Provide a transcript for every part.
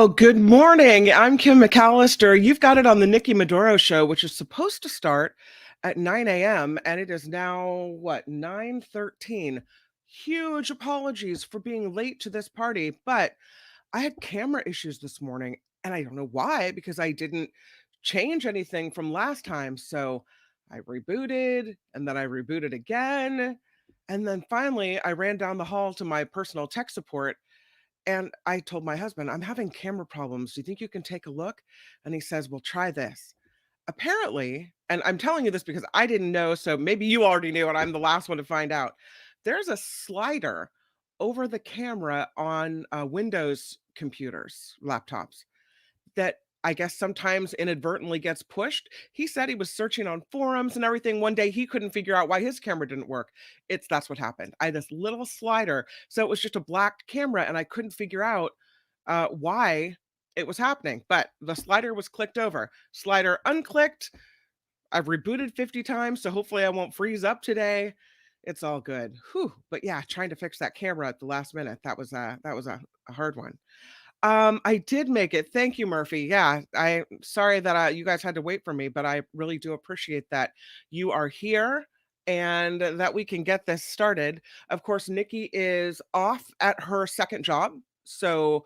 Well, good morning. I'm Kim McAllister. You've got it on the Nikki Medoro show, which is supposed to start at 9 a.m. and it is now what, 9:13. Huge apologies for being late to this party, but I had camera issues this morning and I don't know why because I didn't change anything from last time. So I rebooted and then I rebooted again. And then finally, I ran down the hall to my personal tech support and I told my husband, I'm having camera problems. Do you think you can take a look? And he says, well, try this. Apparently, and I'm telling you this because I didn't know, so maybe you already knew, and I'm the last one to find out. There's a slider over the camera on Windows computers, laptops, that I guess sometimes inadvertently gets pushed. He said he was searching on forums and everything. One day he couldn't figure out why his camera didn't work. That's what happened. I had this little slider, so it was just a black camera, and I couldn't figure out why it was happening. But the slider was clicked over. Slider unclicked. I've rebooted 50 times, so hopefully I won't freeze up today. It's all good. Whew. But yeah, trying to fix that camera at the last minute. That was a hard one. I did make it. Thank you, Murphy. Yeah, I sorry that you guys had to wait for me, but I really do appreciate that you are here and that we can get this started. Of course, Nikki is off at her second job, so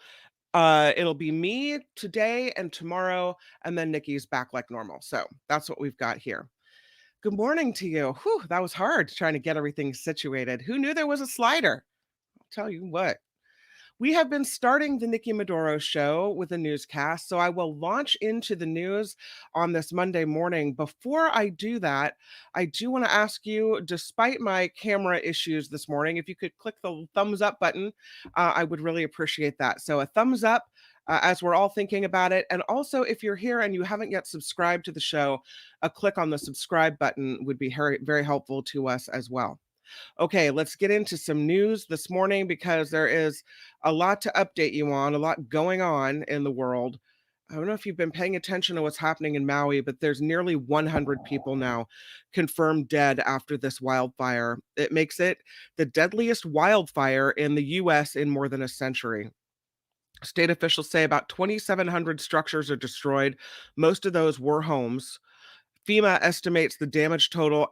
it'll be me today and tomorrow, and then Nikki's back like normal. So that's what we've got here. Good morning to you. Whew, that was hard trying to get everything situated. Who knew there was a slider? I'll tell you what. We have been starting the Nikki Medoro show with a newscast, so I will launch into the news on this Monday morning. Before I do that, I do want to ask you, despite my camera issues this morning, if you could click the thumbs up button, I would really appreciate that. So a thumbs up as we're all thinking about it. And also, if you're here and you haven't yet subscribed to the show, a click on the subscribe button would be very, very helpful to us as well. Okay, let's get into some news this morning because there is a lot to update you on, a lot going on in the world. I don't know if you've been paying attention to what's happening in Maui, but there's nearly 100 people now confirmed dead after this wildfire. It makes it the deadliest wildfire in the US in more than a century. State officials say about 2,700 structures are destroyed. Most of those were homes. FEMA estimates the damage total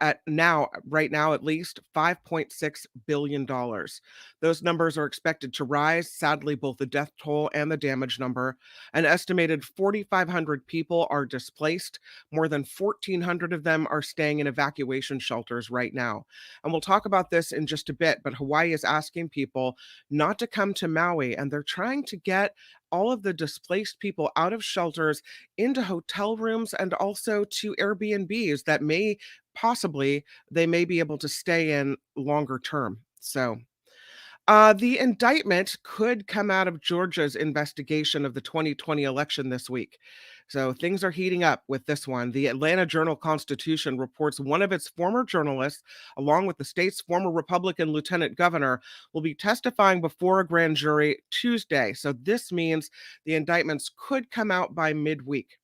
right now, at least $5.6 billion. Those numbers are expected to rise. Sadly, both the death toll and the damage number. An estimated 4,500 people are displaced. More than 1,400 of them are staying in evacuation shelters right now. And we'll talk about this in just a bit, but Hawaii is asking people not to come to Maui, and they're trying to get all of the displaced people out of shelters into hotel rooms and also to Airbnbs that they may be able to stay in longer term. So the indictment could come out of Georgia's investigation of the 2020 election this week. So things are heating up with this one. The Atlanta Journal-Constitution reports one of its former journalists, along with the state's former Republican lieutenant governor, will be testifying before a grand jury Tuesday. So this means the indictments could come out by midweek.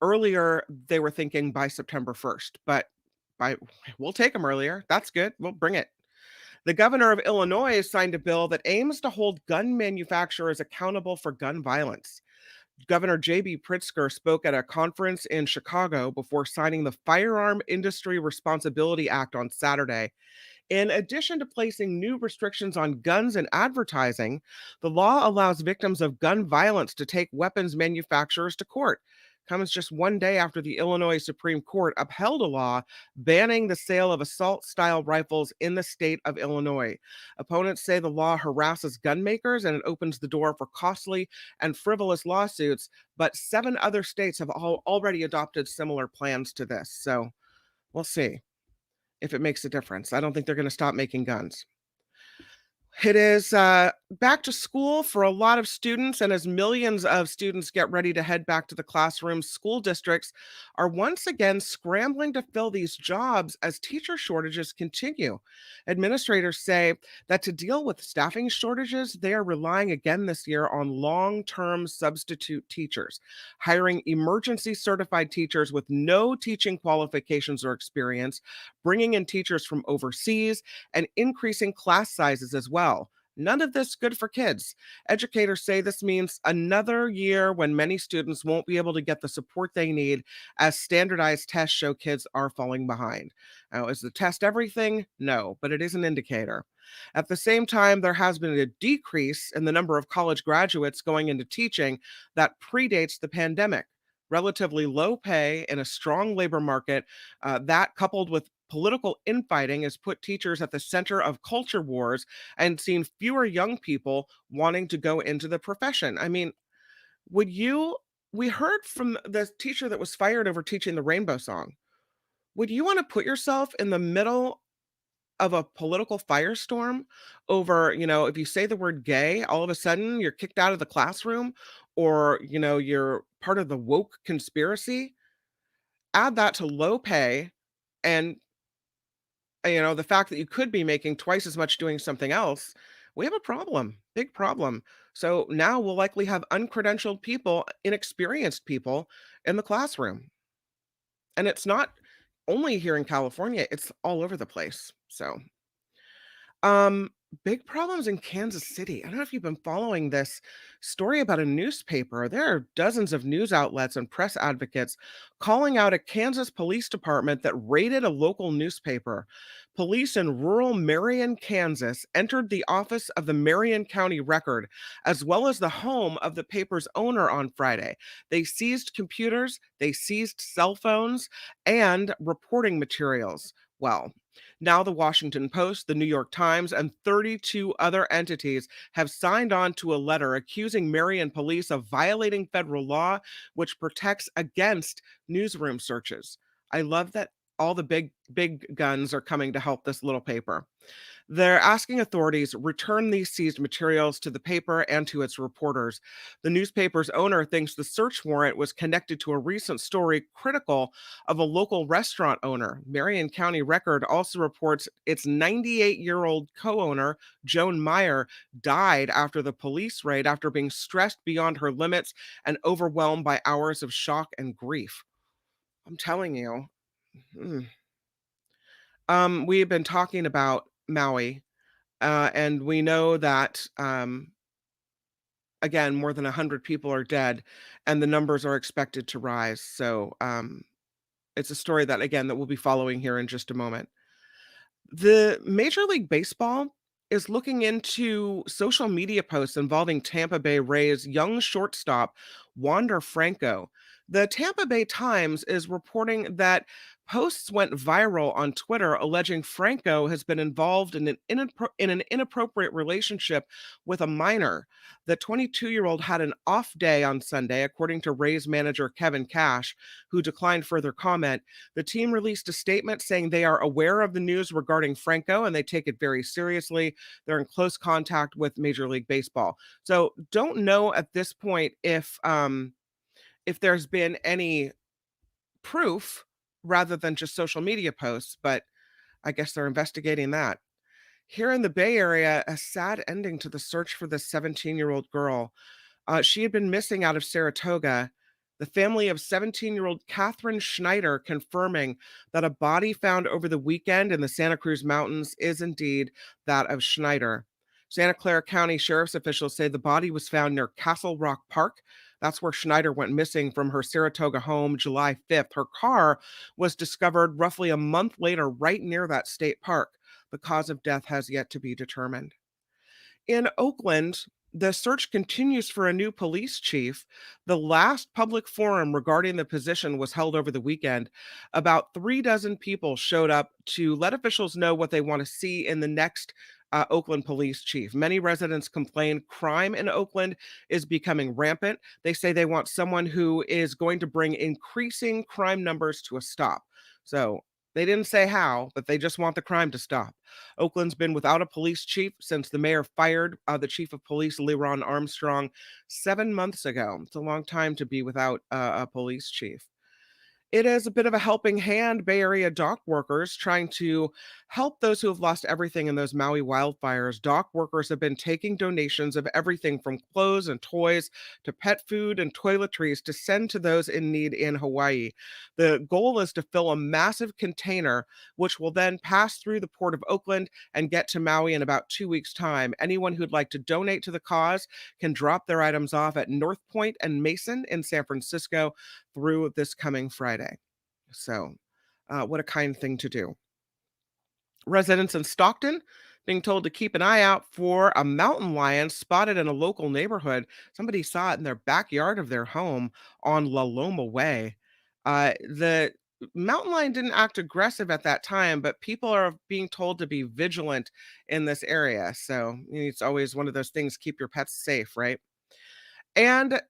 Earlier, they were thinking by September 1st, but we'll take them earlier. That's good. We'll bring it. The governor of Illinois signed a bill that aims to hold gun manufacturers accountable for gun violence. Governor J.B. Pritzker spoke at a conference in Chicago before signing the Firearm Industry Responsibility Act on Saturday. In addition to placing new restrictions on guns and advertising, the law allows victims of gun violence to take weapons manufacturers to court. Comes just one day after the Illinois Supreme Court upheld a law banning the sale of assault-style rifles in the state of Illinois. Opponents say the law harasses gun makers and it opens the door for costly and frivolous lawsuits, but 7 other states have already adopted similar plans to this. So we'll see if it makes a difference. I don't think they're going to stop making guns. It is back to school for a lot of students, and as millions of students get ready to head back to the classrooms, school districts are once again scrambling to fill these jobs as teacher shortages continue. Administrators say that to deal with staffing shortages, they are relying again this year on long-term substitute teachers, hiring emergency certified teachers with no teaching qualifications or experience, bringing in teachers from overseas, and increasing class sizes as well. None of this good for kids. Educators say this means another year when many students won't be able to get the support they need as standardized tests show kids are falling behind. Now, is the test everything? No, but it is an indicator. At the same time, there has been a decrease in the number of college graduates going into teaching that predates the pandemic. Relatively low pay and a strong labor market, that coupled with political infighting has put teachers at the center of culture wars and seen fewer young people wanting to go into the profession. I mean, would you we heard from the teacher that was fired over teaching the rainbow song. Would you want to put yourself in the middle of a political firestorm over, if you say the word gay, all of a sudden you're kicked out of the classroom, or, you're part of the woke conspiracy? Add that to low pay and, the fact that you could be making twice as much doing something else. We have a problem, big problem. So now we'll likely have uncredentialed people, inexperienced people in the classroom. And it's not only here in California, it's all over the place. So Um, big problems in Kansas City. I don't know if you've been following this story about a newspaper. There are dozens of news outlets and press advocates calling out a Kansas police department that raided a local newspaper. Police in rural Marion, Kansas entered the office of the Marion County Record, as well as the home of the paper's owner on Friday. They seized computers, they seized cell phones, and reporting materials. Well, now, the Washington Post, the New York Times, and 32 other entities have signed on to a letter accusing Marion police of violating federal law, which protects against newsroom searches. I love that all the big guns are coming to help this little paper. They're asking authorities return these seized materials to the paper and to its reporters. The newspaper's owner thinks the search warrant was connected to a recent story critical of a local restaurant owner. Marion County Record also reports its 98-year-old co-owner, Joan Meyer, died after the police raid after being stressed beyond her limits and overwhelmed by hours of shock and grief. I'm telling you. mm. We've been talking about Maui. And we know that, again, more than 100 people are dead, and the numbers are expected to rise. So it's a story that, again, that we'll be following here in just a moment. The Major League Baseball is looking into social media posts involving Tampa Bay Rays young shortstop Wander Franco. The Tampa Bay Times is reporting that posts went viral on Twitter alleging Franco has been involved in an inappropriate relationship with a minor. The 22-year-old had an off day on Sunday, according to Rays manager Kevin Cash, who declined further comment. The team released a statement saying they are aware of the news regarding Franco and they take it very seriously. They're in close contact with Major League Baseball. So don't know at this point if there's been any proof rather than just social media posts, but I guess they're investigating that. Here in the Bay Area, a sad ending to the search for this 17-year-old girl. She had been missing out of Saratoga. The family of 17-year-old Catherine Schneider confirming that a body found over the weekend in the Santa Cruz Mountains is indeed that of Schneider. Santa Clara County Sheriff's officials say the body was found near Castle Rock Park. That's where Schneider went missing from her Saratoga home July 5th. Her car was discovered roughly a month later right near that state park. The cause of death has yet to be determined. In Oakland, the search continues for a new police chief. The last public forum regarding the position was held over the weekend. About 3 dozen people showed up to let officials know what they want to see in the next Oakland police chief. Many residents complain crime in Oakland is becoming rampant. They say they want someone who is going to bring increasing crime numbers to a stop. So they didn't say how, but they just want the crime to stop. Oakland's been without a police chief since the mayor fired the chief of police, Leron Armstrong, 7 months ago. It's a long time to be without a police chief. It is a bit of a helping hand, Bay Area dock workers trying to help those who have lost everything in those Maui wildfires. Dock workers have been taking donations of everything from clothes and toys to pet food and toiletries to send to those in need in Hawaii. The goal is to fill a massive container, which will then pass through the port of Oakland and get to Maui in about 2 weeks' time. Anyone who'd like to donate to the cause can drop their items off at North Point and Mason in San Francisco through this coming Friday. So, what a kind thing to do. Residents in Stockton being told to keep an eye out for a mountain lion spotted in a local neighborhood. Somebody saw it in their backyard of their home on La Loma Way. The mountain lion didn't act aggressive at that time, but people are being told to be vigilant in this area. So it's always one of those things, keep your pets safe, right? And,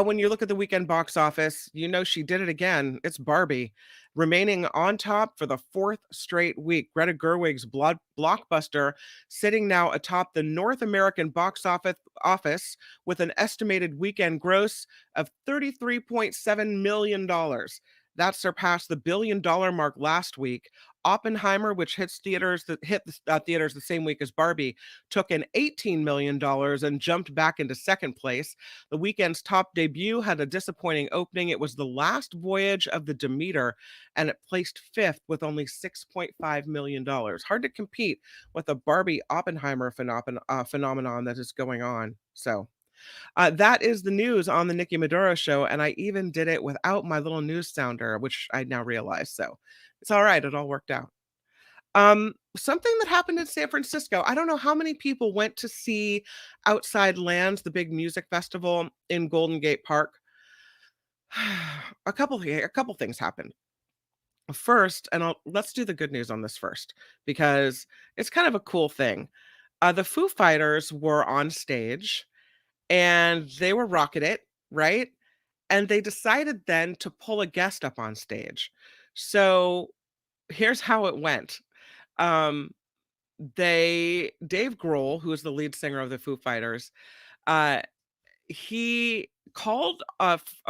when you look at the weekend box office, you know she did it again. It's Barbie, remaining on top for the 4th straight week. Greta Gerwig's blockbuster sitting now atop the North American box office with an estimated weekend gross of $33.7 million. That surpassed the billion-dollar mark last week. Oppenheimer, which hit theaters the same week as Barbie, took in $18 million and jumped back into second place. The weekend's top debut had a disappointing opening. It was The Last Voyage of the Demeter, and it placed fifth with only $6.5 million. Hard to compete with the Barbie Oppenheimer phenomenon that is going on. So, that is the news on the Nikki Medoro show, and I even did it without my little news sounder, which I now realize. So, it's all right. It all worked out. Something that happened in San Francisco. I don't know how many people went to see Outside Lands, the big music festival in Golden Gate Park. A couple things happened. First, and let's do the good news on this first because it's kind of a cool thing. The Foo Fighters were on stage and they were rocking it, right? And they decided then to pull a guest up on stage. So here's how it went. Um, Dave Grohl, who is the lead singer of the Foo Fighters, uh, he called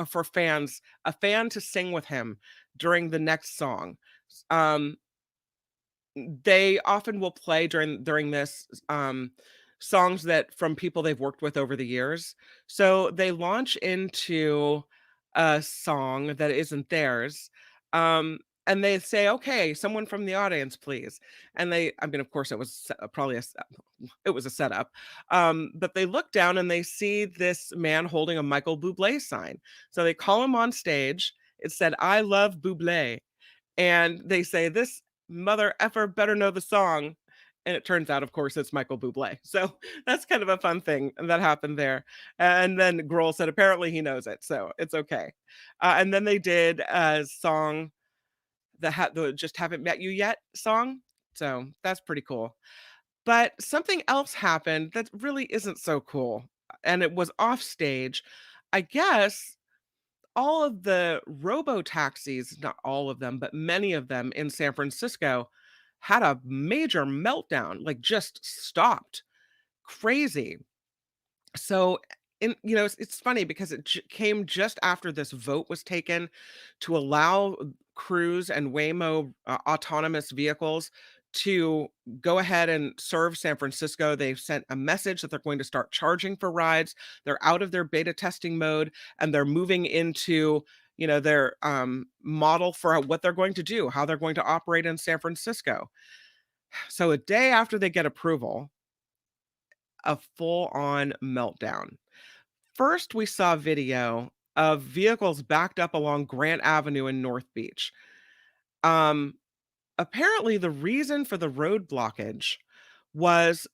for fans, a fan to sing with him during the next song. Um, they often will play during this songs that from people they've worked with over the years. So they launch into a song that isn't theirs. Um and they say, "Okay, someone from the audience, please." And I mean, of course, it was probably it was a setup. But they look down and they see this man holding a Michael Bublé sign. So they call him on stage. It said, "I love Bublé." And they say, "This mother effer better know the song." And it turns out, of course, it's Michael Bublé. So that's kind of a fun thing that happened there. And then Grohl said, apparently he knows it. So it's okay. And then they did a song, the Just Haven't Met You Yet song. So that's pretty cool. But something else happened that really isn't so cool. And it was off stage. I guess all of the robo-taxis, not all of them, but many of them in San Francisco had a major meltdown, like just stopped. Crazy. So, it's funny because it came just after this vote was taken to allow Cruise and Waymo autonomous vehicles to go ahead and serve San Francisco. They've sent a message that they're going to start charging for rides. They're out of their beta testing mode and they're moving into their model for what they're going to do, how they're going to operate in San Francisco. So a day after they get approval, a full-on meltdown. First, we saw video of vehicles backed up along Grant Avenue in North Beach. Um, Apparently, the reason for the road blockage was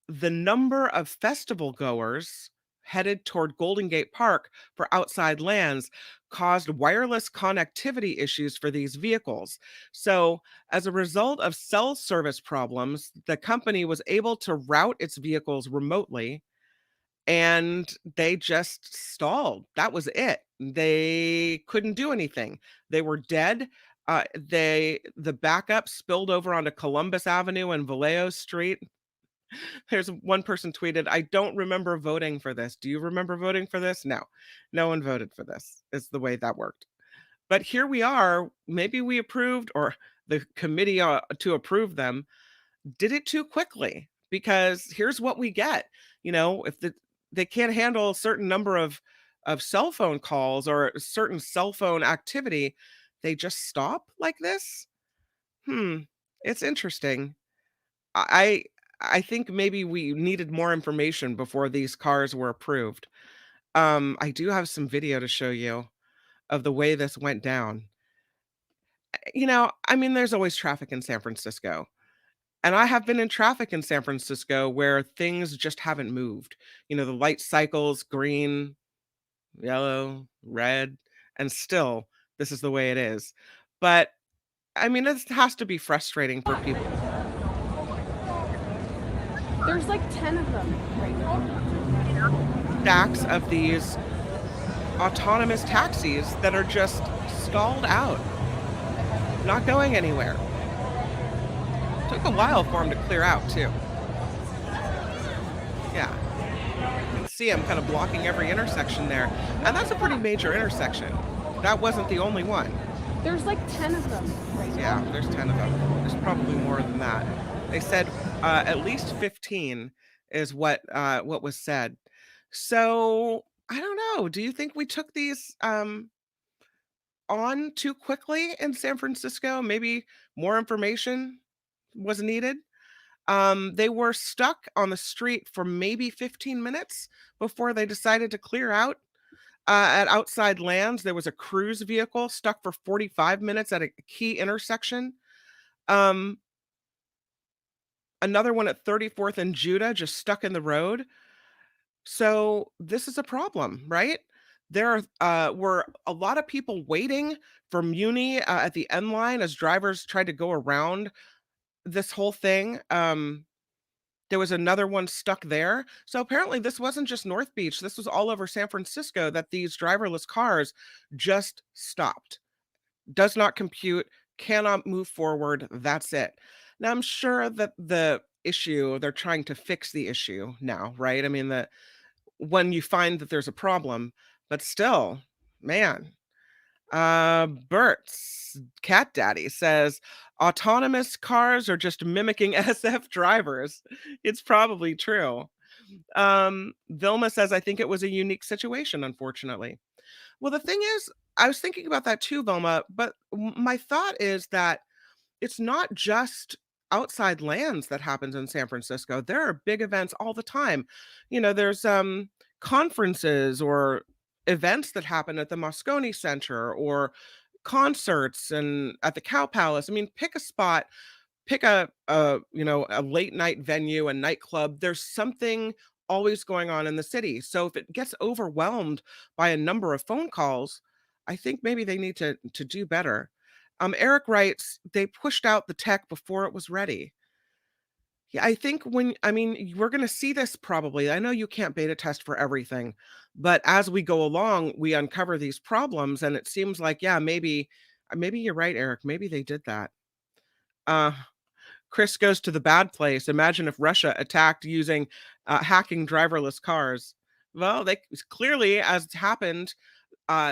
the number of festival goers headed toward Golden Gate Park for Outside Lands caused wireless connectivity issues for these vehicles. So, as a result of cell service problems, the company was able to route its vehicles remotely and they just stalled. That was it. They couldn't do anything. They were dead. The backup spilled over onto Columbus Avenue and Vallejo Street. There's one person tweeted, "I don't remember voting for this. Do you remember voting for this?" No. No one voted for this. It's the way that worked. But here we are, maybe we approved, or the committee to approve them did it too quickly, because here's what we get. If they can't handle a certain number of cell phone calls or a certain cell phone activity, they just stop like this. Hmm, it's interesting. I I think maybe we needed more information before these cars were approved. I do have some video to show you of the way this went down. I mean, there's always traffic in San Francisco. And I have been in traffic in San Francisco where things just haven't moved. The light cycles green, yellow, red, and still this is the way it is. But I mean, it has to be frustrating for people. There's like 10 of them right now. Stacks of these autonomous taxis that are just stalled out, not going anywhere. Took a while for them to clear out, too. Yeah. You can see them kind of blocking every intersection there. And that's a pretty major intersection. That wasn't the only one. There's like 10 of them right now. Yeah, there's 10 of them. There's probably more than that. They said at least 15 is what was said. So I don't know. Do you think we took these on too quickly in San Francisco? Maybe more information was needed. They were stuck on the street for maybe 15 minutes before they decided to clear out. At outside lands, there was a cruise vehicle stuck for 45 minutes at a key intersection. Um, Another one at 34th and Judah just stuck in the road. So this is a problem, right? Were a lot of people waiting for Muni at the end line as drivers tried to go around this whole thing. There was another one stuck there. So apparently this wasn't just North Beach. This was all over San Francisco that these driverless cars just stopped. Does not compute, cannot move forward. That's it. Now I'm sure that they're trying to fix the issue now, right? I mean, when you find that there's a problem, but still, man. Bert's cat daddy says autonomous cars are just mimicking SF drivers. It's probably true. Vilma says, I think it was a unique situation, unfortunately. Well, the thing is, I was thinking about that too, Vilma, but my thought is that it's not just outside lands that happens in San Francisco. There are big events all the time. There's conferences or events that happen at the Moscone Center, or concerts and at the Cow Palace. I mean, pick a spot, pick a late night venue, a nightclub. There's something always going on in the city. So if it gets overwhelmed by a number of phone calls, I think maybe they need to do better. Eric writes, they pushed out the tech before it was ready. Yeah, I think I mean, we're going to see this probably. I know you can't beta test for everything, but as we go along, we uncover these problems, and it seems like, yeah, maybe you're right, Eric. Maybe they did that. Uh, Chris goes to the bad place. Imagine if Russia attacked using hacking driverless cars. Well, they clearly, as happened,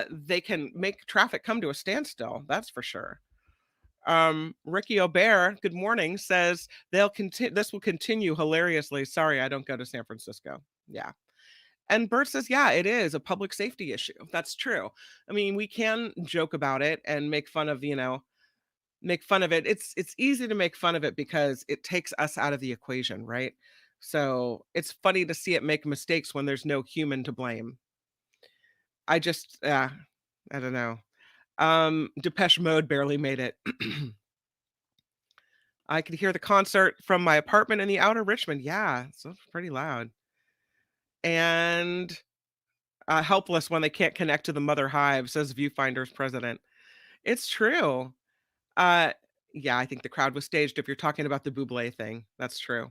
they can make traffic come to a standstill. That's for sure. Ricky Aubert, good morning, says they'll continue. This will continue hilariously. Sorry, I don't go to San Francisco. Yeah. And Bert says, yeah, it is a public safety issue. That's true. I mean, we can joke about it and make fun of, make fun of it. It's easy to make fun of it because it takes us out of the equation, right? So it's funny to see it make mistakes when there's no human to blame. I just, I don't know. Depeche Mode barely made it. I could hear the concert from my apartment in the outer Richmond. Yeah, so pretty loud. And helpless when they can't connect to the mother hive, says Viewfinder's president. It's true. Uh, yeah, I think the crowd was staged if you're talking about the Buble thing. That's true.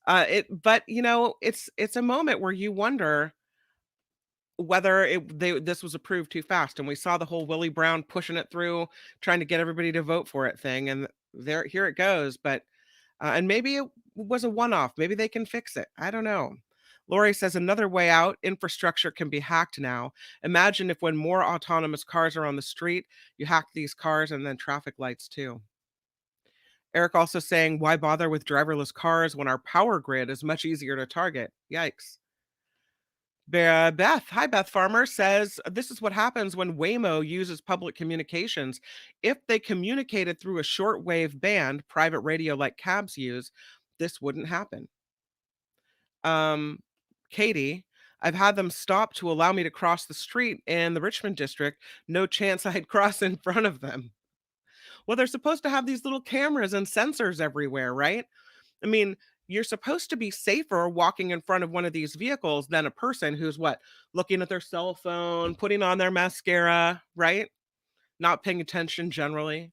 But it's a moment where you wonder whether this was approved too fast, and we saw the whole Willie Brown pushing it through, trying to get everybody to vote for it thing, and here it goes. But and maybe it was a one-off. Maybe they can fix it. I don't know. Lori says another way out, infrastructure can be hacked now. Imagine if when more autonomous cars are on the street, you hack these cars and then traffic lights too. Eric also saying, why bother with driverless cars when our power grid is much easier to target? Yikes. Beth, hi, Beth Farmer says this is what happens when Waymo uses public communications. If they communicated through a shortwave band, private radio like cabs use, this wouldn't happen. Um, Katie, I've had them stop to allow me to cross the street in the Richmond district. No chance I'd cross in front of them. Well, they're supposed to have these little cameras and sensors everywhere, right? I mean, you're supposed to be safer walking in front of one of these vehicles than a person who's what, looking at their cell phone, putting on their mascara, right? Not paying attention generally.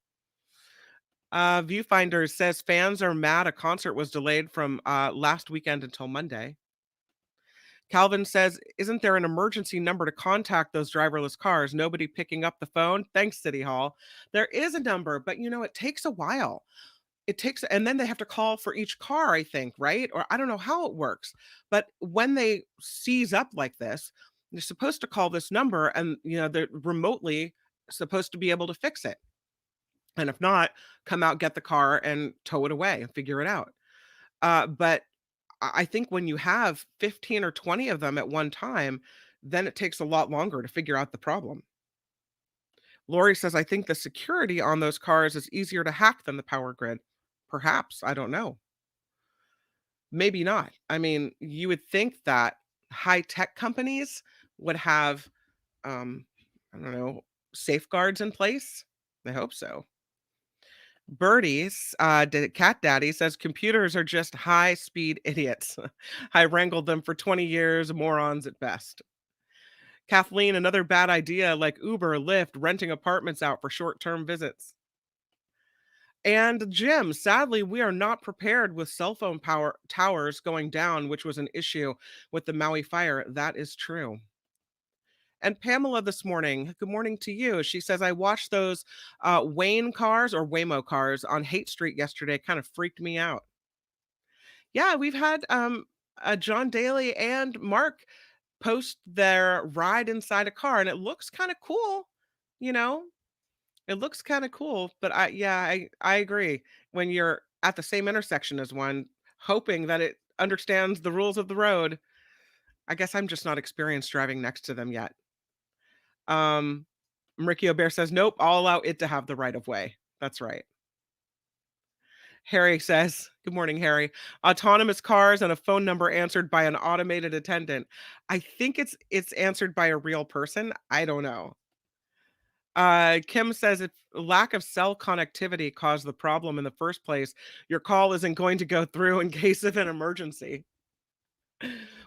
Viewfinder says fans are mad a concert was delayed from last weekend until Monday. Calvin says, isn't there an emergency number to contact those driverless cars? Nobody picking up the phone? Thanks, City Hall. There is a number, but it takes a while. It takes, and then they have to call for each car, I think, right? Or I don't know how it works. But when they seize up like this, they're supposed to call this number and, they're remotely supposed to be able to fix it. And if not, come out, get the car and tow it away and figure it out. But I think when you have 15 or 20 of them at one time, then it takes a lot longer to figure out the problem. Lori says, I think the security on those cars is easier to hack than the power grid. Perhaps, I don't know. Maybe not. I mean, you would think that high tech companies would have, um, I don't know, safeguards in place. I hope so. Birdie's cat daddy says computers are just high speed idiots. I wrangled them for 20 years, morons at best. Kathleen, another bad idea like Uber, Lyft, renting apartments out for short term visits. And Jim, sadly, we are not prepared with cell phone power towers going down, which was an issue with the Maui fire. That is true. And Pamela this morning, good morning to you. She says, I watched those Wayne cars or Waymo cars on Haight Street yesterday. Kind of freaked me out. Yeah, we've had John Daly and Mark post their ride inside a car, and it looks kind of cool. You know, it looks kind of cool. But I agree. When you're at the same intersection as one, hoping that it understands the rules of the road, I guess I'm just not experienced driving next to them yet. Ricky O'Bear says, nope, I'll allow it to have the right of way. That's right. Harry says, good morning, Harry. Autonomous cars and a phone number answered by an automated attendant. I think it's answered by a real person. I don't know. Kim says if lack of cell connectivity caused the problem in the first place, your call isn't going to go through in case of an emergency.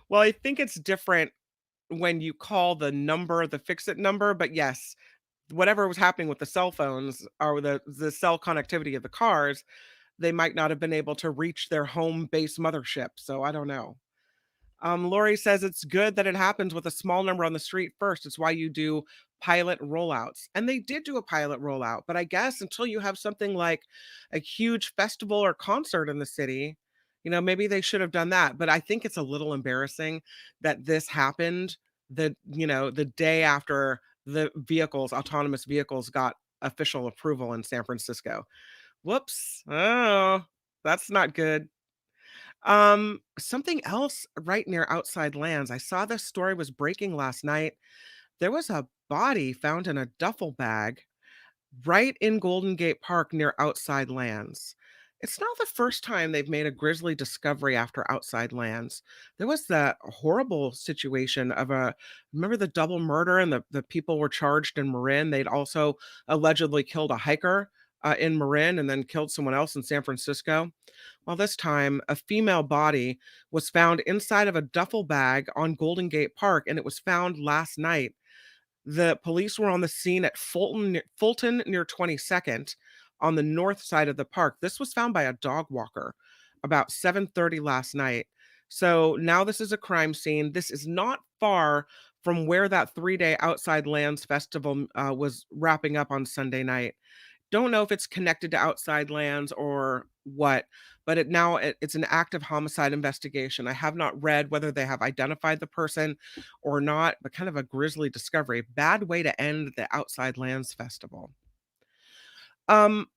Well, I think it's different when you call the fix-it number, but yes, whatever was happening with the cell phones or the cell connectivity of the cars, they might not have been able to reach their home base mothership. So I don't know. Lori says it's good that it happens with a small number on the street first. It's why you do pilot rollouts. And they did do a pilot rollout, but I guess until you have something like a huge festival or concert in the city, maybe they should have done that. But I think it's a little embarrassing that this happened the day after the autonomous vehicles got official approval in San Francisco. Whoops. Oh, that's not good. Something else right near Outside Lands. I saw this story was breaking last night. There was a body found in a duffel bag right in Golden Gate Park near Outside Lands. It's not the first time they've made a grisly discovery after Outside Lands. There was that horrible situation of remember the double murder and the people were charged in Marin. They'd also allegedly killed a hiker in Marin and then killed someone else in San Francisco. Well, this time, a female body was found inside of a duffel bag on Golden Gate Park, and it was found last night. The police were on the scene at Fulton near 22nd on the north side of the park. This was found by a dog walker about 7:30 last night. So now this is a crime scene. This is not far from where that 3-day Outside Lands Festival was wrapping up on Sunday night. Don't know if it's connected to outside lands or what, but it's an active homicide investigation. I have not read whether they have identified the person or not, but kind of a grisly discovery. Bad way to end the Outside Lands Festival. Um,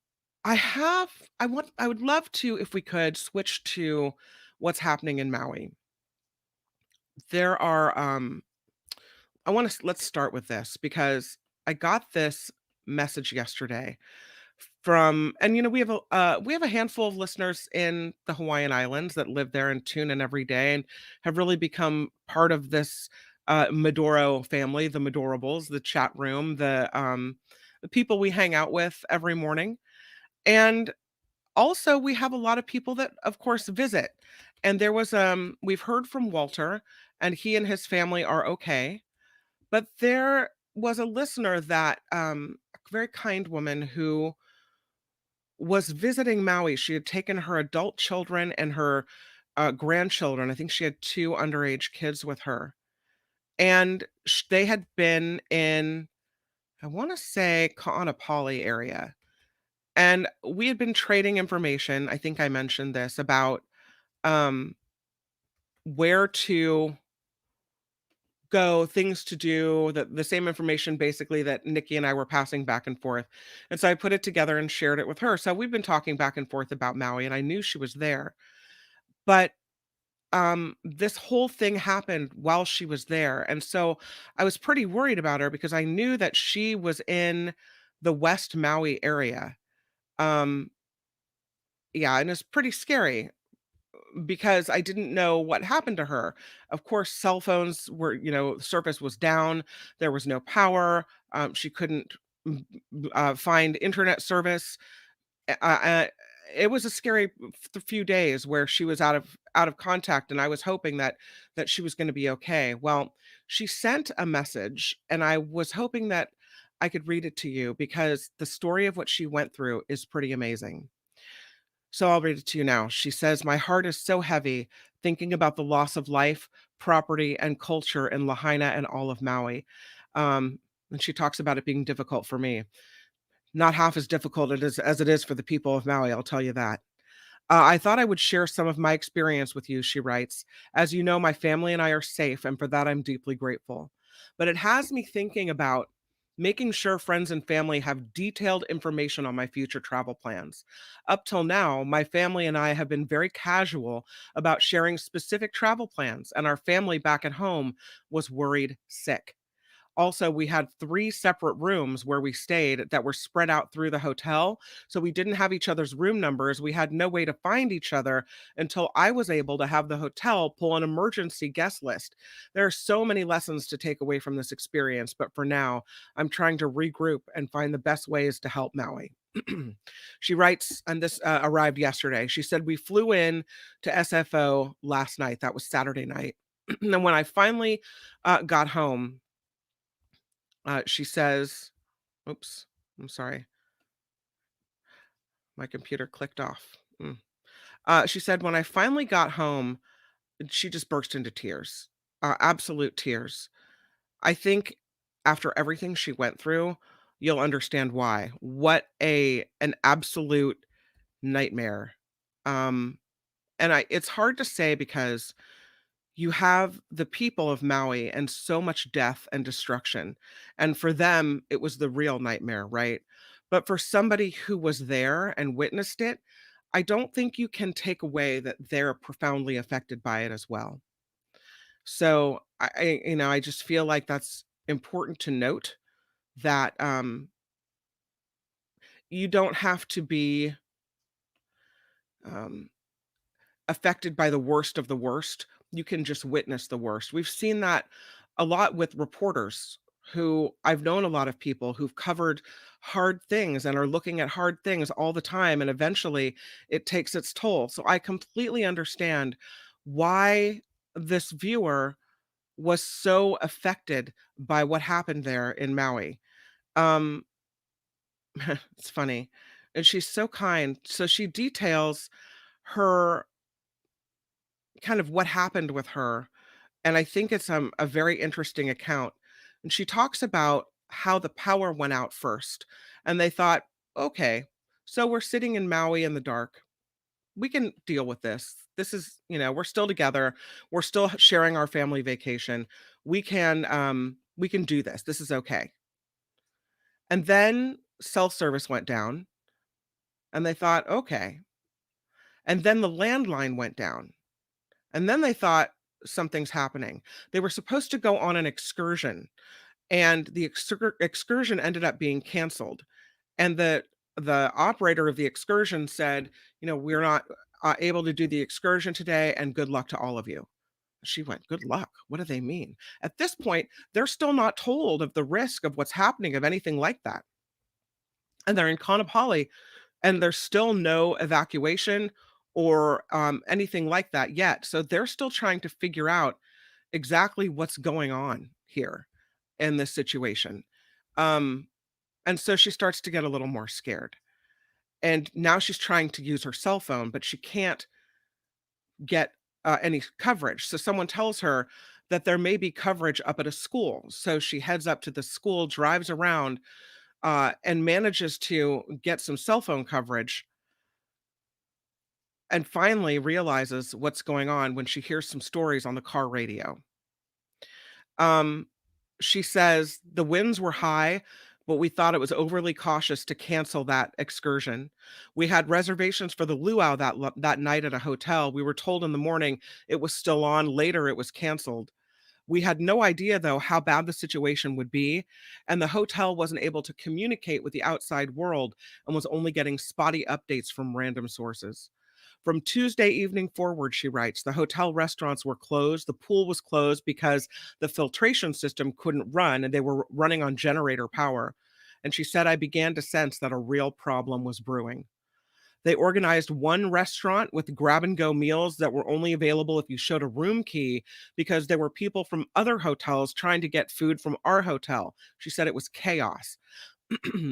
I have I would love to, if we could, switch to what's happening in Maui. There are, I wanna let's start with this because I got this message yesterday from, and, we have a handful of listeners in the Hawaiian Islands that live there and tune in every day and have really become part of this, Medoro family, the Medorables, the chat room, the people we hang out with every morning. And also, we have a lot of people that, of course, visit. And we've heard from Walter, and he and his family are okay. But there was a listener that, a very kind woman who was visiting Maui. She had taken her adult children and her grandchildren. I think she had two underage kids with her. And they had been in, I want to say, Ka'anapali area. And we had been trading information. I think I mentioned this about um, where to go, things to do, the same information basically that Nikki and I were passing back and forth. And so I put it together and shared it with her. So we've been talking back and forth about Maui, and I knew she was there. But this whole thing happened while she was there. And so I was pretty worried about her because I knew that she was in the West Maui area. Um, yeah, and it's pretty scary because I didn't know what happened to her. Of course, cell phones were, service was down. There was no power. She couldn't find internet service. Uh, it was a scary few days where she was out of contact, and I was hoping that she was going to be okay. Well, she sent a message, and I was hoping that I could read it to you because the story of what she went through is pretty amazing. So I'll read it to you now. She says, "My heart is so heavy thinking about the loss of life, property, and culture in Lahaina and all of Maui." Um, and she talks about it being difficult for me. Not half as difficult as it is for the people of Maui, I'll tell you that. I thought I would share some of my experience with you, she writes. As you know, my family and I are safe, and for that I'm deeply grateful. But it has me thinking about making sure friends and family have detailed information on my future travel plans. Up till now, my family and I have been very casual about sharing specific travel plans, and our family back at home was worried sick. Also, we had 3 separate rooms where we stayed that were spread out through the hotel, so we didn't have each other's room numbers. We had no way to find each other until I was able to have the hotel pull an emergency guest list. There are so many lessons to take away from this experience, but for now, I'm trying to regroup and find the best ways to help Maui. She writes, and this arrived yesterday. She said, "We flew in to SFO last night. That was Saturday night. And when I finally got home, she says, oops, I'm sorry, my computer clicked off. She said, when I finally got home, she just burst into tears, absolute tears. I think after everything she went through, you'll understand why. What an absolute nightmare. Um, and it's hard to say because you have the people of Maui and so much death and destruction. And for them, it was the real nightmare, right? But for somebody who was there and witnessed it, I don't think you can take away that they're profoundly affected by it as well. So I just feel like that's important to note that you don't have to be um, affected by the worst of the worst. You can just witness the worst. We've seen that a lot with reporters who I've known a lot of people who've covered hard things and are looking at hard things all the time. And eventually it takes its toll. So I completely understand why this viewer was so affected by what happened there in Maui. Um, it's funny. And she's so kind. So she details her kind of what happened with her, and I think it's, a very interesting account, and she talks about how the power went out first, and they thought, Okay, so we're sitting in Maui in the dark. We can deal with this. This is, we're still together. We're still sharing our family vacation. We can do this. This is okay. And then cell service went down and they thought, okay. And then the landline went down. And then they thought something's happening. They were supposed to go on an excursion and the excursion ended up being canceled. And the operator of the excursion said, "We're not able to do the excursion today and good luck to all of you." She went, "Good luck? What do they mean?" At this point, they're still not told of the risk of what's happening of anything like that. And they're in Kaanapali and there's still no evacuation or anything like that yet. So they're still trying to figure out exactly what's going on here in this situation. Um, and so she starts to get a little more scared. And now she's trying to use her cell phone, but she can't get any coverage. So someone tells her that there may be coverage up at a school. So she heads up to the school, drives around, and manages to get some cell phone coverage, and finally realizes what's going on when she hears some stories on the car radio. Um, she says the winds were high, but we thought it was overly cautious to cancel that excursion. We had reservations for the luau that night at a hotel. We were told in the morning it was still on. Later, it was canceled. We had no idea, though, how bad the situation would be, and the hotel wasn't able to communicate with the outside world and was only getting spotty updates from random sources. From Tuesday evening forward, she writes, the hotel restaurants were closed. The pool was closed because the filtration system couldn't run and they were running on generator power. And she said, I began to sense that a real problem was brewing. They organized one restaurant with grab and go meals that were only available if you showed a room key because there were people from other hotels trying to get food from our hotel. She said it was chaos.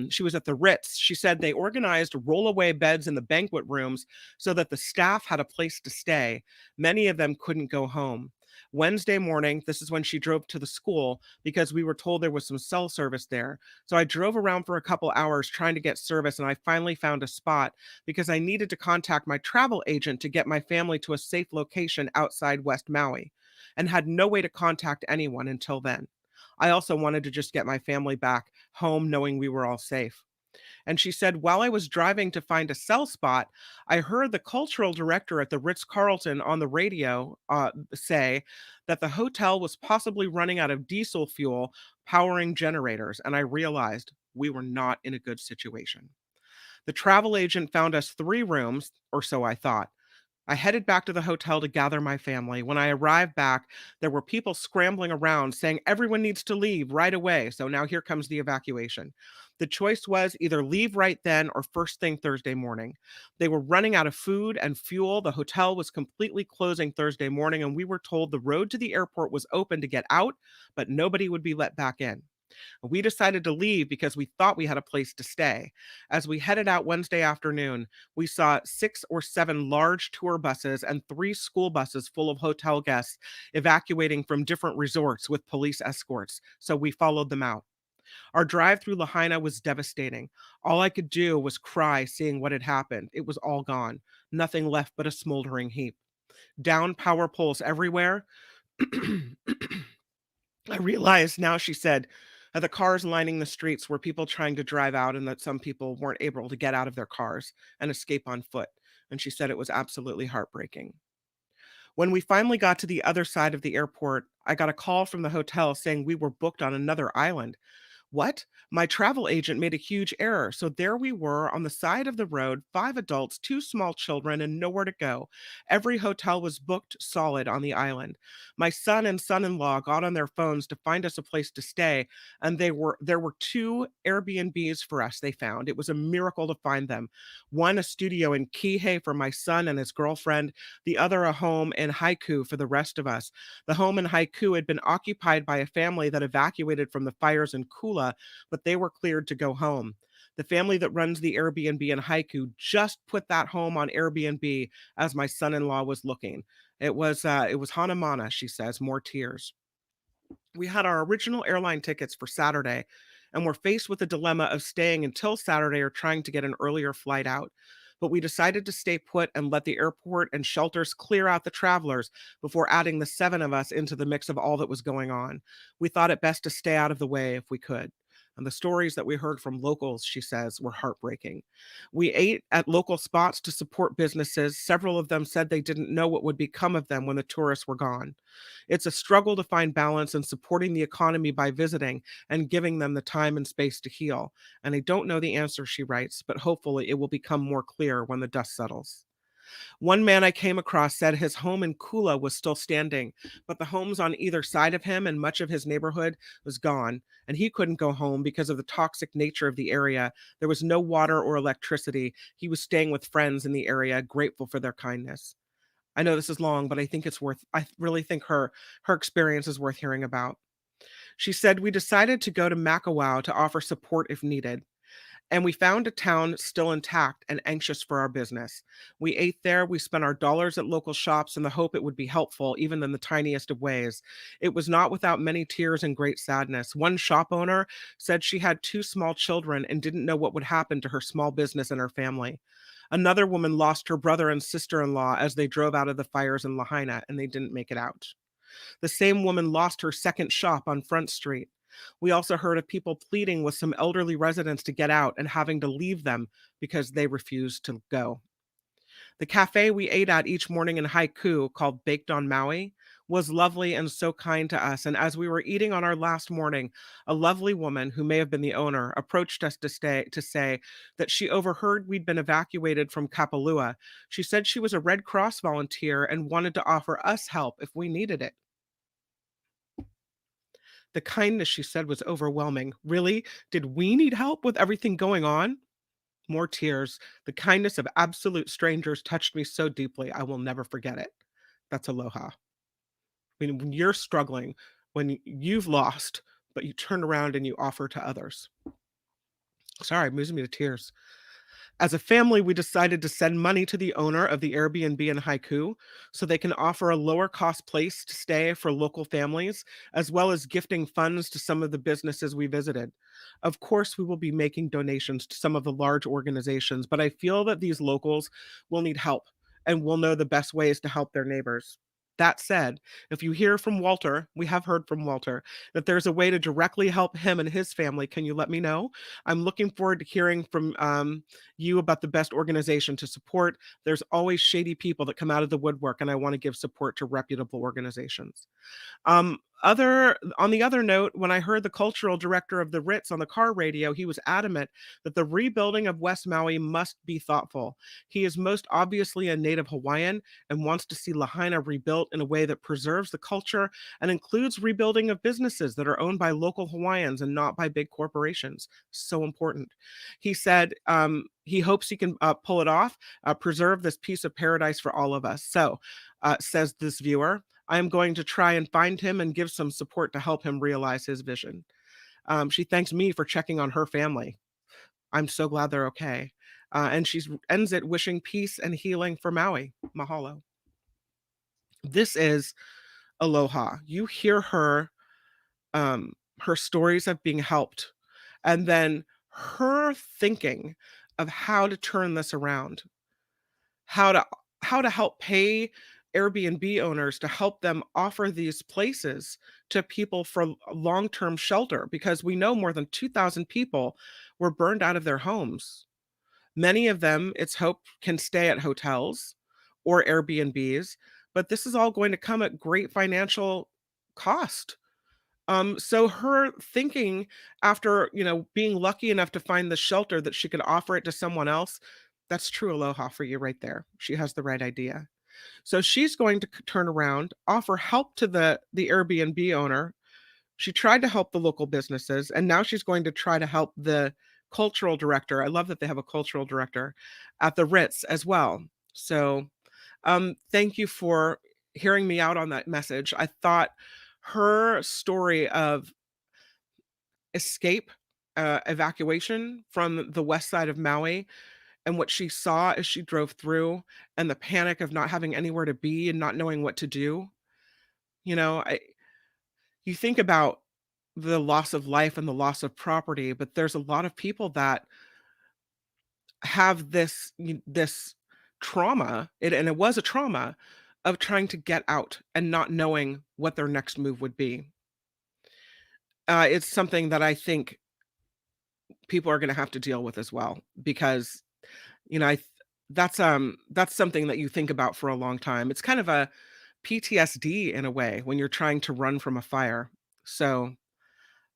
She was at the Ritz. She said they organized rollaway beds in the banquet rooms so that the staff had a place to stay. Many of them couldn't go home. Wednesday morning, this is when she drove to the school because we were told there was some cell service there. So I drove around for a couple hours trying to get service and I finally found a spot because I needed to contact my travel agent to get my family to a safe location outside West Maui and had no way to contact anyone until then. I also wanted to just get my family back home knowing we were all safe. And she said, while I was driving to find a cell spot, I heard the cultural director at the Ritz Carlton on the radio say that the hotel was possibly running out of diesel fuel powering generators. And I realized we were not in a good situation. The travel agent found us 3 rooms, or so I thought. I headed back to the hotel to gather my family. When I arrived back, there were people scrambling around saying everyone needs to leave right away. So now here comes the evacuation. The choice was either leave right then or first thing Thursday morning. They were running out of food and fuel. The hotel was completely closing Thursday morning, and we were told the road to the airport was open to get out, but nobody would be let back in. We decided to leave because we thought we had a place to stay. As we headed out Wednesday afternoon, we saw 6 or 7 large tour buses and 3 school buses full of hotel guests evacuating from different resorts with police escorts. So we followed them out. Our drive through Lahaina was devastating. All I could do was cry seeing what had happened. It was all gone. Nothing left but a smoldering heap. Down power poles everywhere. I realize now, she said, the cars lining the streets were people trying to drive out and that some people weren't able to get out of their cars and escape on foot. And she said it was absolutely heartbreaking. When we finally got to the other side of the airport, I got a call from the hotel saying we were booked on another island. What? My travel agent made a huge error. So there we were on the side of the road, 5 adults, 2 small children, and nowhere to go. Every hotel was booked solid on the island. My son and son-in-law got on their phones to find us a place to stay, and there were 2 Airbnbs for us they found. It was a miracle to find them. One a studio in Kihei for my son and his girlfriend, the other a home in Haiku for the rest of us. The home in Haiku had been occupied by a family that evacuated from the fires in Kula, but they were cleared to go home. The family that runs the Airbnb in Haiku just put that home on Airbnb as my son-in-law was looking. It was Hanamana, she says, more tears. We had our original airline tickets for Saturday, and were faced with the dilemma of staying until Saturday or trying to get an earlier flight out. But we decided to stay put and let the airport and shelters clear out the travelers before adding the seven of us into the mix of all that was going on. We thought it best to stay out of the way if we could. And the stories that we heard from locals, she says, were heartbreaking. We ate at local spots to support businesses. Several of them said they didn't know what would become of them when the tourists were gone. It's a struggle to find balance in supporting the economy by visiting and giving them the time and space to heal. And I don't know the answer, she writes, but hopefully it will become more clear when the dust settles. One man I came across said his home in Kula was still standing, but the homes on either side of him and much of his neighborhood was gone, and he couldn't go home because of the toxic nature of the area. There was no water or electricity. He was staying with friends in the area, grateful for their kindness. I know this is long, but I really think her experience is worth hearing about. She said we decided to go to Makawao to offer support if needed. And we found a town still intact and anxious for our business. We ate there, we spent our dollars at local shops in the hope it would be helpful, even in the tiniest of ways. It was not without many tears and great sadness. One shop owner said she had two small children and didn't know what would happen to her small business and her family. Another woman lost her brother and sister in law as they drove out of the fires in Lahaina and they didn't make it out. The same woman lost her second shop on Front Street. We also heard of people pleading with some elderly residents to get out and having to leave them because they refused to go. The cafe we ate at each morning in Haiku, called Baked on Maui, was lovely and so kind to us. And as we were eating on our last morning, a lovely woman who may have been the owner approached us to say that she overheard we'd been evacuated from Kapalua. She said she was a Red Cross volunteer and wanted to offer us help if we needed it. The kindness, she said, was overwhelming. Really? Did we need help with everything going on? More tears. The kindness of absolute strangers touched me so deeply, I will never forget it. That's aloha. When you're struggling, when you've lost, but you turn around and you offer to others. Sorry, it moves me to tears. As a family, we decided to send money to the owner of the Airbnb in Haiku so they can offer a lower cost place to stay for local families, as well as gifting funds to some of the businesses we visited. Of course, we will be making donations to some of the large organizations, but I feel that these locals will need help and will know the best ways to help their neighbors. That said, if you hear from Walter, we have heard from Walter, that there's a way to directly help him and his family, can you let me know? I'm looking forward to hearing from you about the best organization to support. There's always shady people that come out of the woodwork, and I want to give support to reputable organizations. Other on the other note, when I heard the cultural director of the Ritz on the car radio, he was adamant that the rebuilding of West Maui must be thoughtful. He is most obviously a native Hawaiian and wants to see Lahaina rebuilt in a way that preserves the culture and includes rebuilding of businesses that are owned by local Hawaiians and not by big corporations. So important. He said he hopes he can pull it off, preserve this piece of paradise for all of us. So, says this viewer, I am going to try and find him and give some support to help him realize his vision. She thanks me for checking on her family. I'm so glad they're okay. And she ends it wishing peace and healing for Maui. Mahalo. This is Aloha. You hear her stories of being helped, and then her thinking of how to turn this around, how to help pay Airbnb owners to help them offer these places to people for long-term shelter because we know more than 2,000 people were burned out of their homes. Many of them, it's hoped, can stay at hotels or Airbnbs, but this is all going to come at great financial cost. So her thinking after, being lucky enough to find the shelter that she could offer it to someone else, that's true aloha for you right there. She has the right idea. So she's going to turn around, offer help to the Airbnb owner. She tried to help the local businesses, and now she's going to try to help the cultural director. I love that they have a cultural director at the Ritz as well. So, thank you for hearing me out on that message. I thought her story of escape, evacuation from the west side of Maui and what she saw as she drove through and the panic of not having anywhere to be and not knowing what to do. You know, I you think about the loss of life and the loss of property, but there's a lot of people that have this trauma, and it was a trauma of trying to get out and not knowing what their next move would be. It's something that I think people are gonna have to deal with as well because, you know, that's something that you think about for a long time. It's kind of a PTSD in a way when you're trying to run from a fire. So,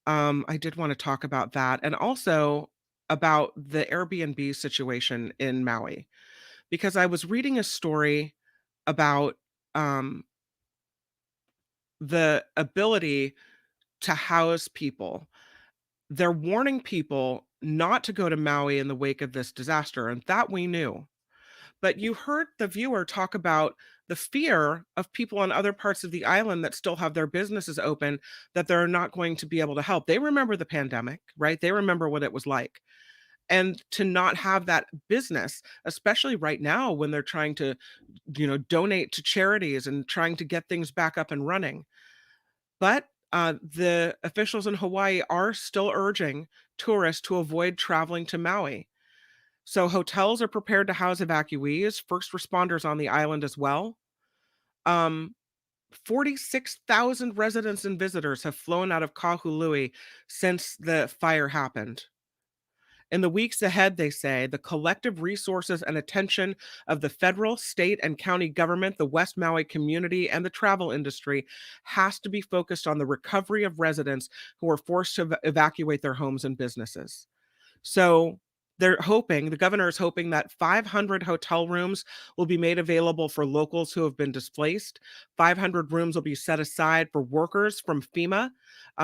I did wanna talk about that and also about the Airbnb situation in Maui, because I was reading a story about, um, the ability to house people. They're warning people not to go to Maui in the wake of this disaster, and that we knew. But you heard the viewer talk about the fear of people on other parts of the island that still have their businesses open, that they're not going to be able to help. They remember the pandemic, right? They remember what it was like. And to not have that business, especially right now when they're trying to, donate to charities and trying to get things back up and running. But the officials in Hawaii are still urging tourists to avoid traveling to Maui. So hotels are prepared to house evacuees, first responders on the island as well. Um, 46,000 residents and visitors have flown out of Kahului since the fire happened. In the weeks ahead, they say, the collective resources and attention of the federal, state, and county government, the West Maui community, and the travel industry has to be focused on the recovery of residents who are forced to evacuate their homes and businesses. So the governor is hoping that 500 hotel rooms will be made available for locals who have been displaced. 500 rooms will be set aside for workers from FEMA.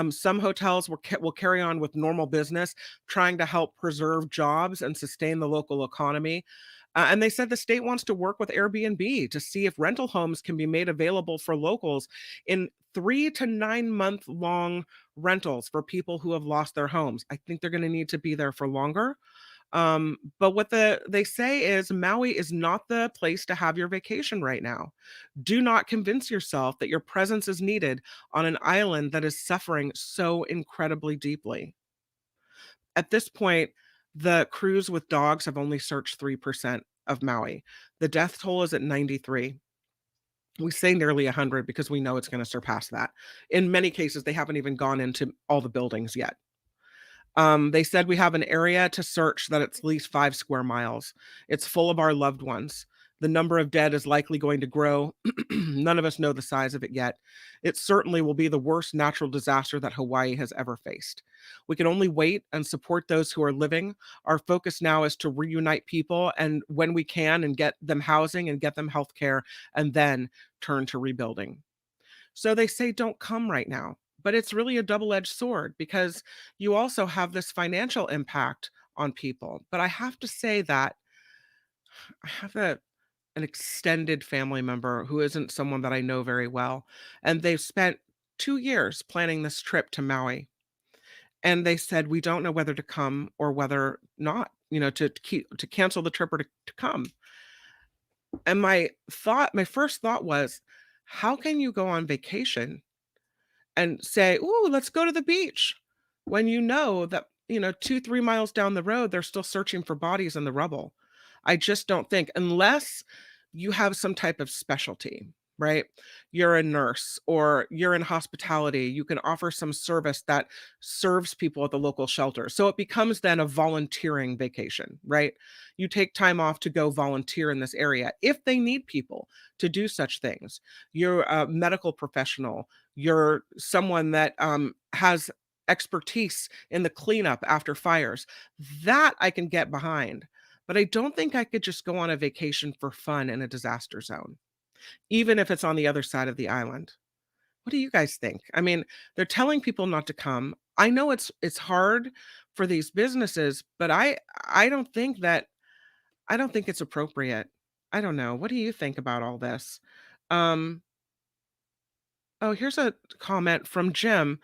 Some hotels will carry on with normal business, trying to help preserve jobs and sustain the local economy. And they said the state wants to work with Airbnb to see if rental homes can be made available for locals in 3 to 9 month long rentals for people who have lost their homes. I think they're going to need to be there for longer. But what they say is Maui is not the place to have your vacation right now. Do not convince yourself that your presence is needed on an island that is suffering so incredibly deeply. At this point, the crews with dogs have only searched 3% of Maui. The death toll is at 93. We say nearly 100 because we know it's going to surpass that. In many cases, they haven't even gone into all the buildings yet. They said we have an area to search that it's at least 5 square miles. It's full of our loved ones. The number of dead is likely going to grow. None of us know the size of it yet. It certainly will be the worst natural disaster that Hawaii has ever faced. We can only wait and support those who are living. Our focus now is to reunite people and when we can and get them housing and get them health care and then turn to rebuilding. So they say don't come right now. But it's really a double-edged sword because you also have this financial impact on people. But I have to say that I have an extended family member who isn't someone that I know very well, and they've spent 2 years planning this trip to Maui. And they said, we don't know whether to come or whether not, to cancel the trip or to come. And my first thought was, how can you go on vacation and say, "Ooh, let's go to the beach," when you know that, 2, 3 miles down the road, they're still searching for bodies in the rubble. I just don't think unless you have some type of specialty, right? You're a nurse or you're in hospitality, you can offer some service that serves people at the local shelter. So it becomes then a volunteering vacation, right? You take time off to go volunteer in this area if they need people to do such things. You're a medical professional, you're someone that has expertise in the cleanup after fires. That I can get behind. But I don't think I could just go on a vacation for fun in a disaster zone, even if it's on the other side of the island. What do you guys think? I mean, they're telling people not to come. I know it's hard for these businesses, but I don't think it's appropriate. I don't know. What do you think about all this? Um, Oh, here's a comment from Jim.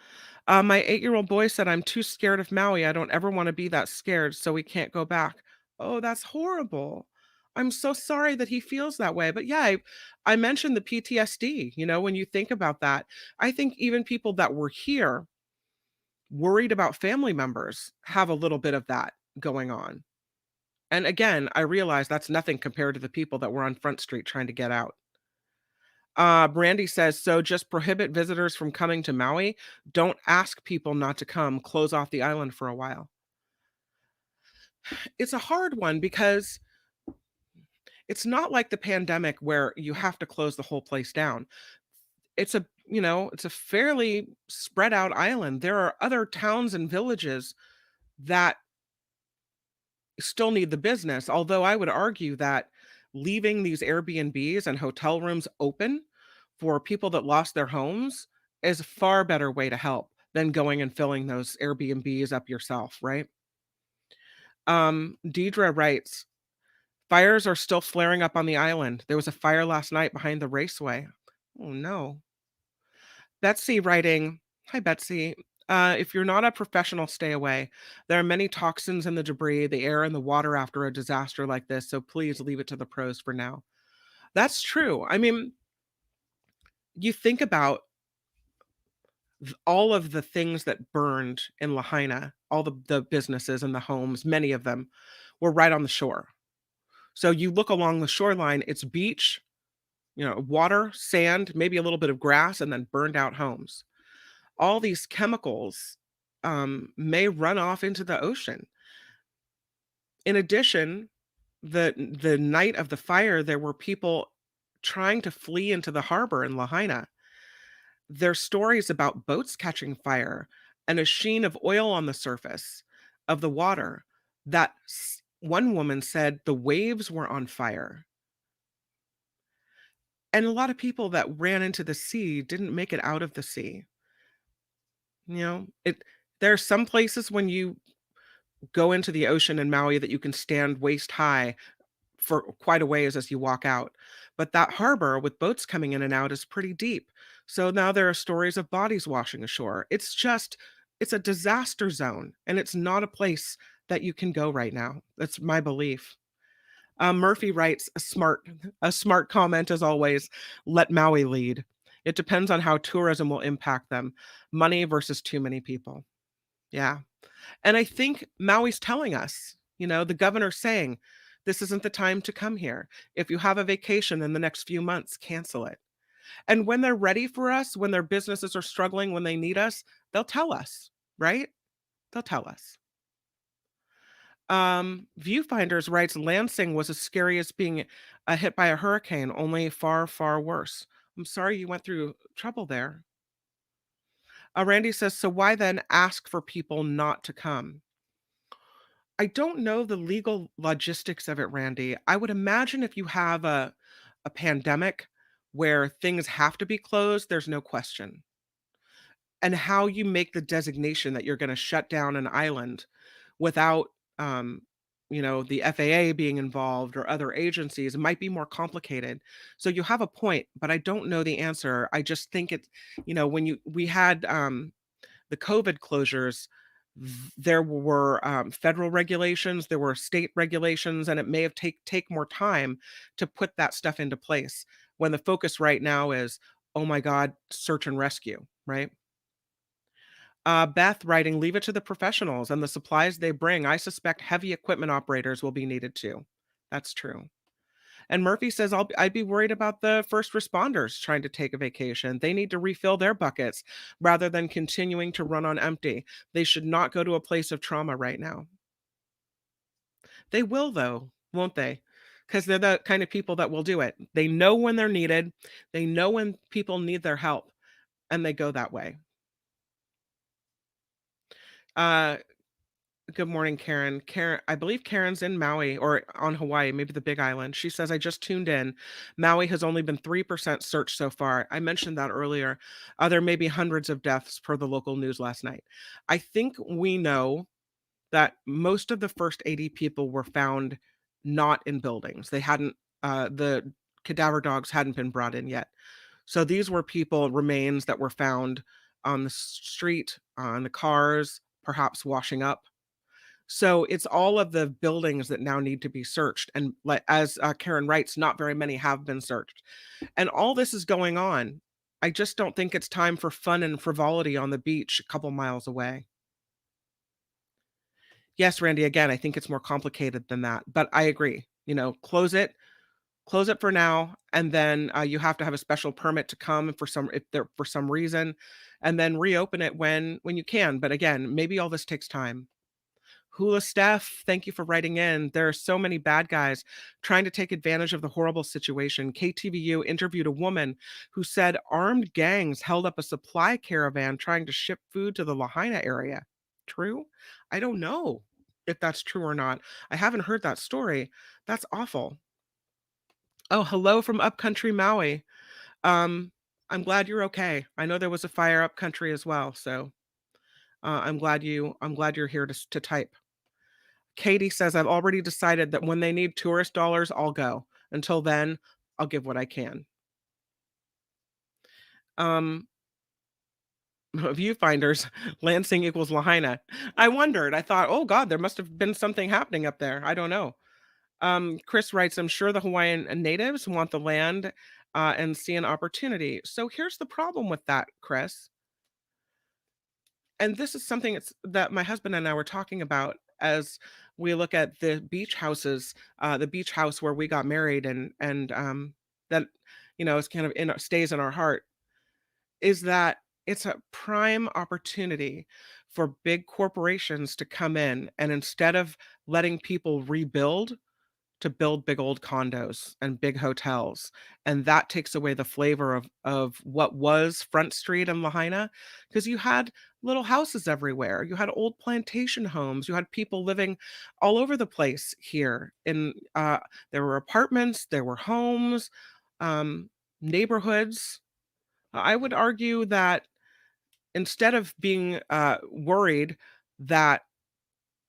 My 8-year-old boy said, I'm too scared of Maui. I don't ever want to be that scared, so we can't go back. Oh, that's horrible. I'm so sorry that he feels that way. But yeah, I mentioned the PTSD, when you think about that. I think even people that were here Worried about family members have a little bit of that going on. And again, I realize that's nothing compared to the people that were on Front Street trying to get out. Brandy says, so just prohibit visitors from coming to Maui. Don't ask people not to come. Close off the island for a while. It's a hard one because it's not like the pandemic where you have to close the whole place down. It's a fairly spread out island. There are other towns and villages that still need the business. Although I would argue that leaving these Airbnbs and hotel rooms open for people that lost their homes is a far better way to help than going and filling those Airbnbs up yourself, right? Deidre writes, fires are still flaring up on the island. There was a fire last night behind the raceway. Oh no. Betsy writing, hi Betsy. If you're not a professional, stay away. There are many toxins in the debris, the air, and the water after a disaster like this, so please leave it to the pros for now. That's true. I mean, you think about all of the things that burned in Lahaina, all the businesses and the homes, many of them were right on the shore. So you look along the shoreline, it's beach, water, sand, maybe a little bit of grass, and then burned out homes. All these chemicals may run off into the ocean. In addition, the night of the fire, there were people trying to flee into the harbor in Lahaina. There's stories about boats catching fire and a sheen of oil on the surface of the water that one woman said the waves were on fire. And a lot of people that ran into the sea didn't make it out of the sea. There are some places when you go into the ocean in Maui that you can stand waist high for quite a ways as you walk out. But that harbor with boats coming in and out is pretty deep. So now there are stories of bodies washing ashore. It's a disaster zone, and it's not a place that you can go right now. That's my belief. Murphy writes a smart comment as always. Let Maui lead. It depends on how tourism will impact them. Money versus too many people. Yeah. And I think Maui's telling us, the governor's saying, this isn't the time to come here. If you have a vacation in the next few months, cancel it. And when they're ready for us, when their businesses are struggling, when they need us, they'll tell us, right? They'll tell us. Viewfinders writes Lansing was as scary as being hit by a hurricane, only far, far worse. I'm sorry you went through trouble there. Randy says, so why then ask for people not to come? I don't know the legal logistics of it, Randy. I would imagine if you have a pandemic where things have to be closed, there's no question. And how you make the designation that you're going to shut down an island without, um, the FAA being involved or other agencies might be more complicated. So you have a point, but I don't know the answer. I just think when we had the COVID closures, there were federal regulations, there were state regulations, and it may have take more time to put that stuff into place. When the focus right now is, oh my God, search and rescue, right? Beth writing, leave it to the professionals and the supplies they bring. I suspect heavy equipment operators will be needed too. That's true. And Murphy says, I'd be worried about the first responders trying to take a vacation. They need to refill their buckets rather than continuing to run on empty. They should not go to a place of trauma right now. They will, though, won't they? Because they're the kind of people that will do it. They know when they're needed, they know when people need their help, and they go that way. Uh, Good morning, Karen. Karen, I believe Karen's in Maui or on Hawaii, maybe the Big Island. She says, I just tuned in. Maui has only been 3% searched so far. I mentioned that earlier. There may be hundreds of deaths per the local news last night. I think we know that most of the first 80 people were found not in buildings. The cadaver dogs hadn't been brought in yet. So these were remains that were found on the street, on the cars, perhaps washing up. So it's all of the buildings that now need to be searched. And as Karen writes, not very many have been searched. And all this is going on. I just don't think it's time for fun and frivolity on the beach a couple miles away. Yes, Randy, again, I think it's more complicated than that, but I agree. Close it for now, and then you have to have a special permit to come for some if there for some reason, and then reopen it when you can. But again, maybe all this takes time. Hula Steph, thank you for writing in. There are so many bad guys trying to take advantage of the horrible situation. KTVU interviewed a woman who said armed gangs held up a supply caravan trying to ship food to the Lahaina area. True? I don't know if that's true or not. I haven't heard that story. That's awful. Oh, hello from upcountry Maui. Um, I'm glad you're okay. I know there was a fire upcountry as well, so I'm glad you're here to type. Katie says, I've already decided that when they need tourist dollars, I'll go. Until then, I'll give what I can. Um, Viewfinders, Lansing equals Lahaina. I wondered. I thought, oh God, there must have been something happening up there. I don't know. Chris writes, I'm sure the Hawaiian natives want the land and see an opportunity. So here's the problem with that, Chris. And this is something that my husband and I were talking about as we look at the beach houses, the beach house where we got married, and that is kind of stays in our heart. Is that it's a prime opportunity for big corporations to come in, and instead of letting people rebuild, to build big old condos and big hotels, and that takes away the flavor of what was Front Street in Lahaina, because you had little houses everywhere, you had old plantation homes, you had people living all over the place here, there were apartments, there were homes, um, neighborhoods. I would argue that instead of being, worried that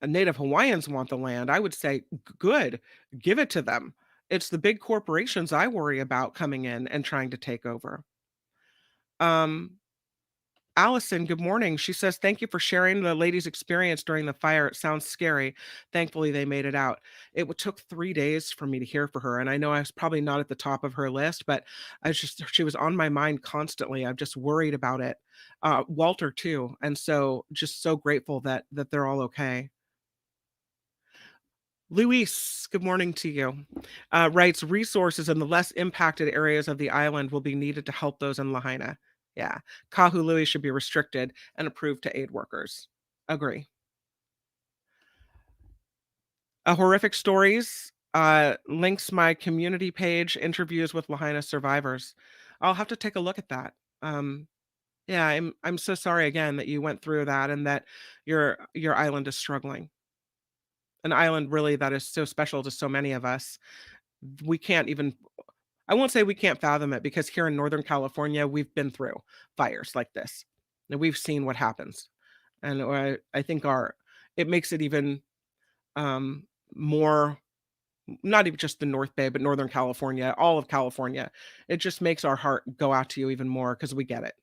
Native Hawaiians want the land, I would say, Good, give it to them. It's the big corporations I worry about coming in and trying to take over." Um, Allison, good morning. She says, "Thank you for sharing the lady's experience during the fire. It sounds scary. Thankfully, they made it out. It took 3 days for me to hear for her, and I know I was probably not at the top of her list, but she was on my mind constantly. I'm just worried about it. Walter too, and so just so grateful that they're all okay." Luis, good morning to you. Writes, resources in the less impacted areas of the island will be needed to help those in Lahaina. Yeah. Kahului should be restricted and approved to aid workers. Agree. Horrific stories. Links my community page, interviews with Lahaina survivors. I'll have to take a look at that. Um, yeah, I'm so sorry again that you went through that and that your island is struggling. An island really that is so special to so many of us. We can't even I won't say we can't fathom it because here in Northern California, we've been through fires like this, and we've seen what happens. And I think our it makes it even um, more not even just the North Bay, but Northern California, all of California. It just makes our heart go out to you even more because we get it.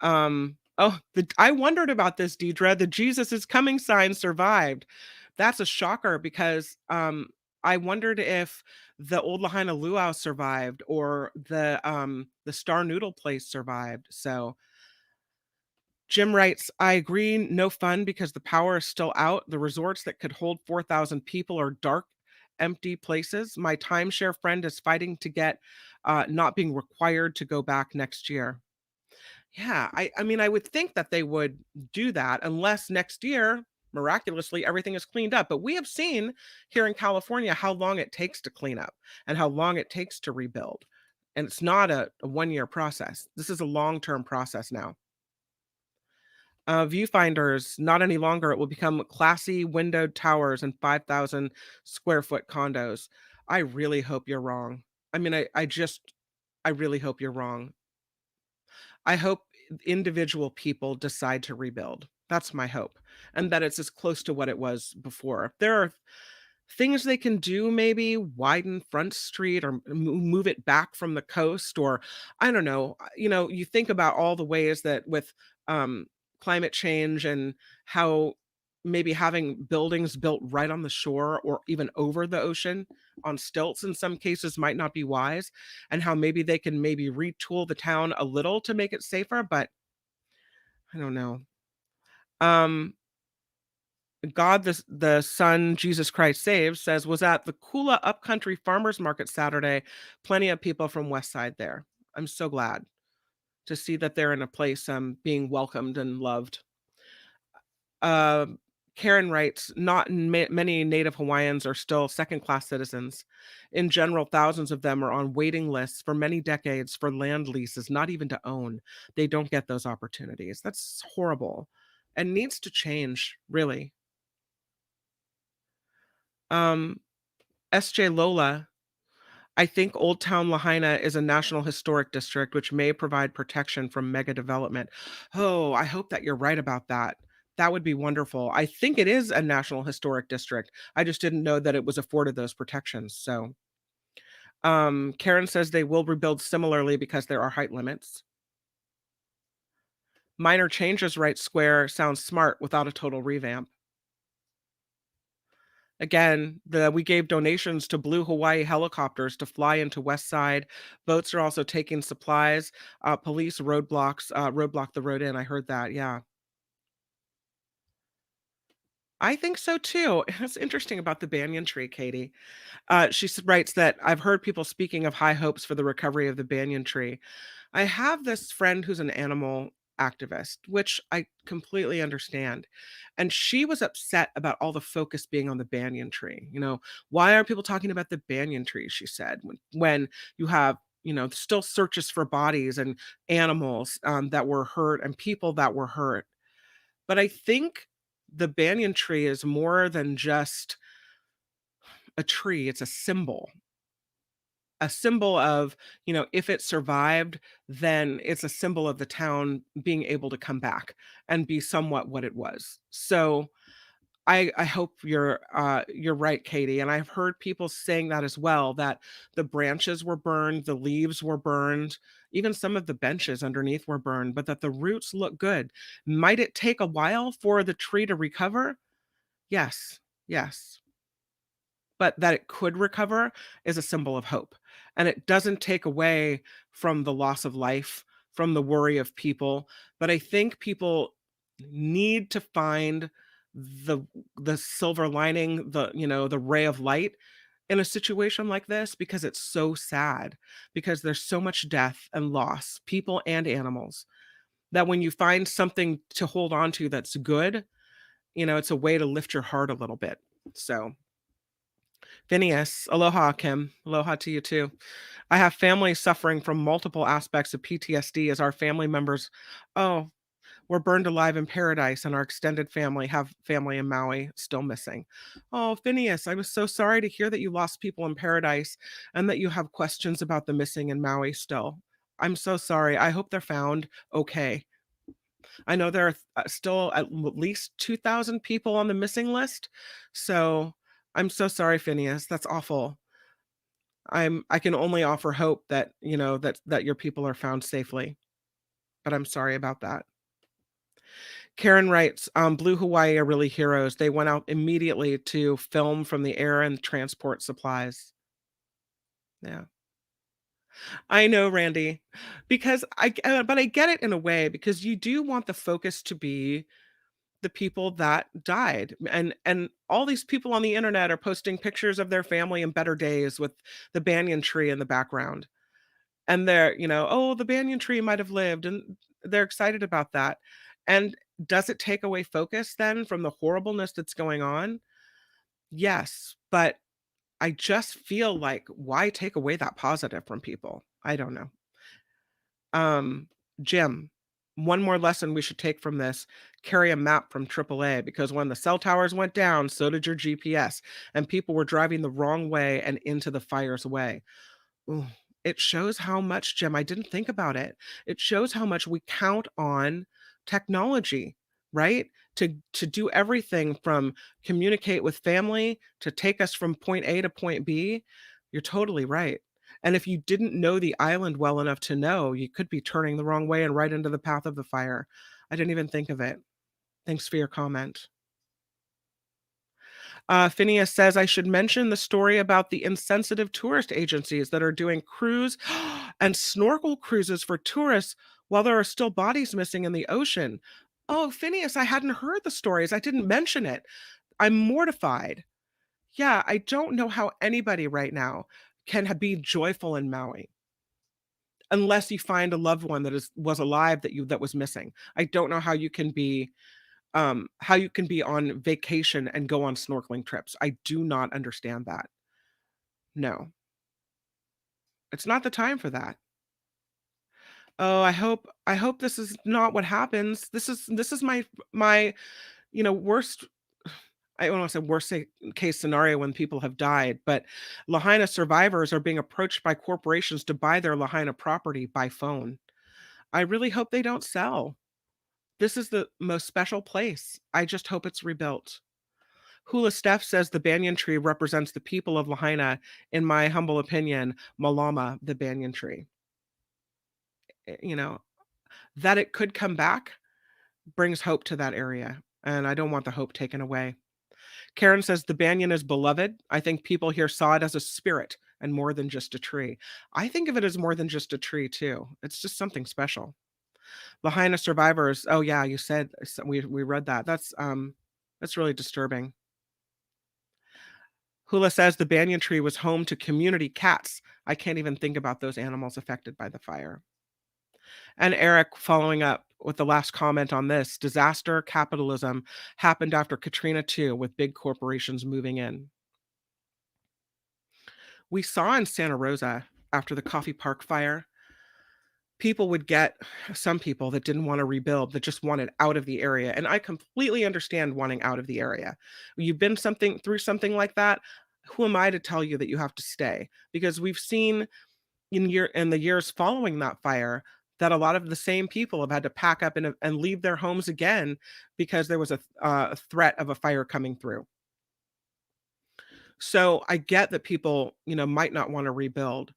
I wondered about this, Deidre. The Jesus is coming sign survived. That's a shocker because I wondered if the old Lahaina luau survived or the Star Noodle place survived. So Jim writes, I agree, no fun because the power is still out. The resorts that could hold 4,000 people are dark, empty places. My timeshare friend is fighting to get not being required to go back next year. Yeah, I mean, I would think that they would do that unless next year, miraculously, everything is cleaned up. But we have seen here in California how long it takes to clean up and how long it takes to rebuild. And it's not a 1 year process. This is a long-term process now. Viewfinders, not any longer. It will become classy windowed towers and 5,000 square foot condos. I really hope you're wrong. I mean, I really hope you're wrong. I hope individual people decide to rebuild. That's my hope. And that it's as close to what it was before. There are things they can do, maybe widen Front Street or move it back from the coast, or I don't know. You think about all the ways that with um, climate change and how maybe having buildings built right on the shore or even over the ocean on stilts in some cases might not be wise, and how maybe they can maybe retool the town a little to make it safer, but I don't know. Um, God, the Son, Jesus Christ Saves, says, was at the Kula Upcountry Farmers Market Saturday. Plenty of people from West Side there. I'm so glad to see that they're in a place being welcomed and loved. Uh, Karen writes, not many Native Hawaiians are still second-class citizens. In general, thousands of them are on waiting lists for many decades for land leases, not even to own. They don't get those opportunities. That's horrible and needs to change, really. Um, SJ Lola, I think Old Town Lahaina is a National Historic District, which may provide protection from mega development. Oh, I hope that you're right about that. That would be wonderful. I think it is a National Historic District. I just didn't know that it was afforded those protections. So, Karen says they will rebuild similarly because there are height limits. Minor changes, right square, sounds smart without a total revamp. Again, we gave donations to Blue Hawaii helicopters to fly into West Side. Boats are also taking supplies. Police roadblock the road in. I heard that. Yeah. I think so too. It's interesting about the banyan tree, Katie. Writes that I've heard people speaking of high hopes for the recovery of the banyan tree. I have this friend who's an animal activist, which I completely understand. And she was upset about all the focus being on the banyan tree. Why are people talking about the banyan tree? She said, when you have, still searches for bodies and animals that were hurt and people that were hurt. But I think the banyan tree is more than just a tree, it's a symbol of, if it survived, then it's a symbol of the town being able to come back and be somewhat what it was. So I hope you're right, Katie. And I've heard people saying that as well, that the branches were burned, the leaves were burned, even some of the benches underneath were burned, but that the roots look good. Might it take a while for the tree to recover? Yes, yes. But that it could recover is a symbol of hope. And it doesn't take away from the loss of life, from the worry of people. But I think people need to find the the silver lining, the ray of light in a situation like this, because it's so sad, because there's so much death and loss, people and animals, that when you find something to hold on to that's good, it's a way to lift your heart a little bit. So Phineas, aloha, Kim. Aloha to you too. I have family suffering from multiple aspects of PTSD as our family members, oh, were burned alive in paradise, and our extended family have family in Maui still missing. Oh, Phineas, I was so sorry to hear that you lost people in paradise and that you have questions about the missing in Maui still. I'm so sorry. I hope they're found okay. I know there are still at least 2,000 people on the missing list. So I'm so sorry, Phineas. That's awful. I can only offer hope that, that your people are found safely, but I'm sorry about that. Karen writes, Blue Hawaii are really heroes. They went out immediately to film from the air and transport supplies. Yeah. I know, Randy, because but I get it in a way, because you do want the focus to be the people that died, and all these people on the internet are posting pictures of their family in better days with the banyan tree in the background, and they're, oh, the banyan tree might have lived, and they're excited about that. And does it take away focus then from the horribleness that's going on? Yes, but I just feel like, why take away that positive from people? I don't know. Um, Jim, one more lesson we should take from this: carry a map from AAA, because when the cell towers went down, so did your GPS, and people were driving the wrong way and into the fire's way. Ooh, it shows how much, Jim, I didn't think about it. It shows how much we count on technology, right? To do everything from communicate with family to take us from point A to point B. You're totally right. And if you didn't know the island well enough to know, you could be turning the wrong way and right into the path of the fire. I didn't even think of it. Thanks for your comment. Phineas says I should mention the story about the insensitive tourist agencies that are doing cruise and snorkel cruises for tourists while there are still bodies missing in the ocean. Oh, Phineas, I hadn't heard the stories. I didn't mention it. I'm mortified. Yeah, I don't know how anybody right now can be joyful in Maui unless you find a loved one that was alive that was missing. I don't know how you can be on vacation and go on snorkeling trips. I do not understand that. No, it's not the time for that. Oh, I hope this is not what happens. This is my, worst. I don't want to say case scenario when people have died, but Lahaina survivors are being approached by corporations to buy their Lahaina property by phone. I really hope they don't sell. This is the most special place. I just hope it's rebuilt. Hula Steph says the banyan tree represents the people of Lahaina. In my humble opinion, Malama, the banyan tree. You know, that it could come back brings hope to that area, and I don't want the hope taken away. Karen says the banyan is beloved. I think people here saw it as a spirit and more than just a tree. I think of it as more than just a tree too. It's just something special. Lahaina survivors. Oh yeah, you said we read that. That's really disturbing. Hula says the banyan tree was home to community cats. I can't even think about those animals affected by the fire. And Eric, following up with the last comment on this, disaster capitalism happened after Katrina too, with big corporations moving in. We saw in Santa Rosa after the Coffee Park fire, people would get some people that didn't want to rebuild, that just wanted out of the area. And I completely understand wanting out of the area. You've been something through something like that. Who am I to tell you that you have to stay? Because we've seen in the years following that fire that a lot of the same people have had to pack up and leave their homes again because there was a threat of a fire coming through. So I get that people, might not want to rebuild,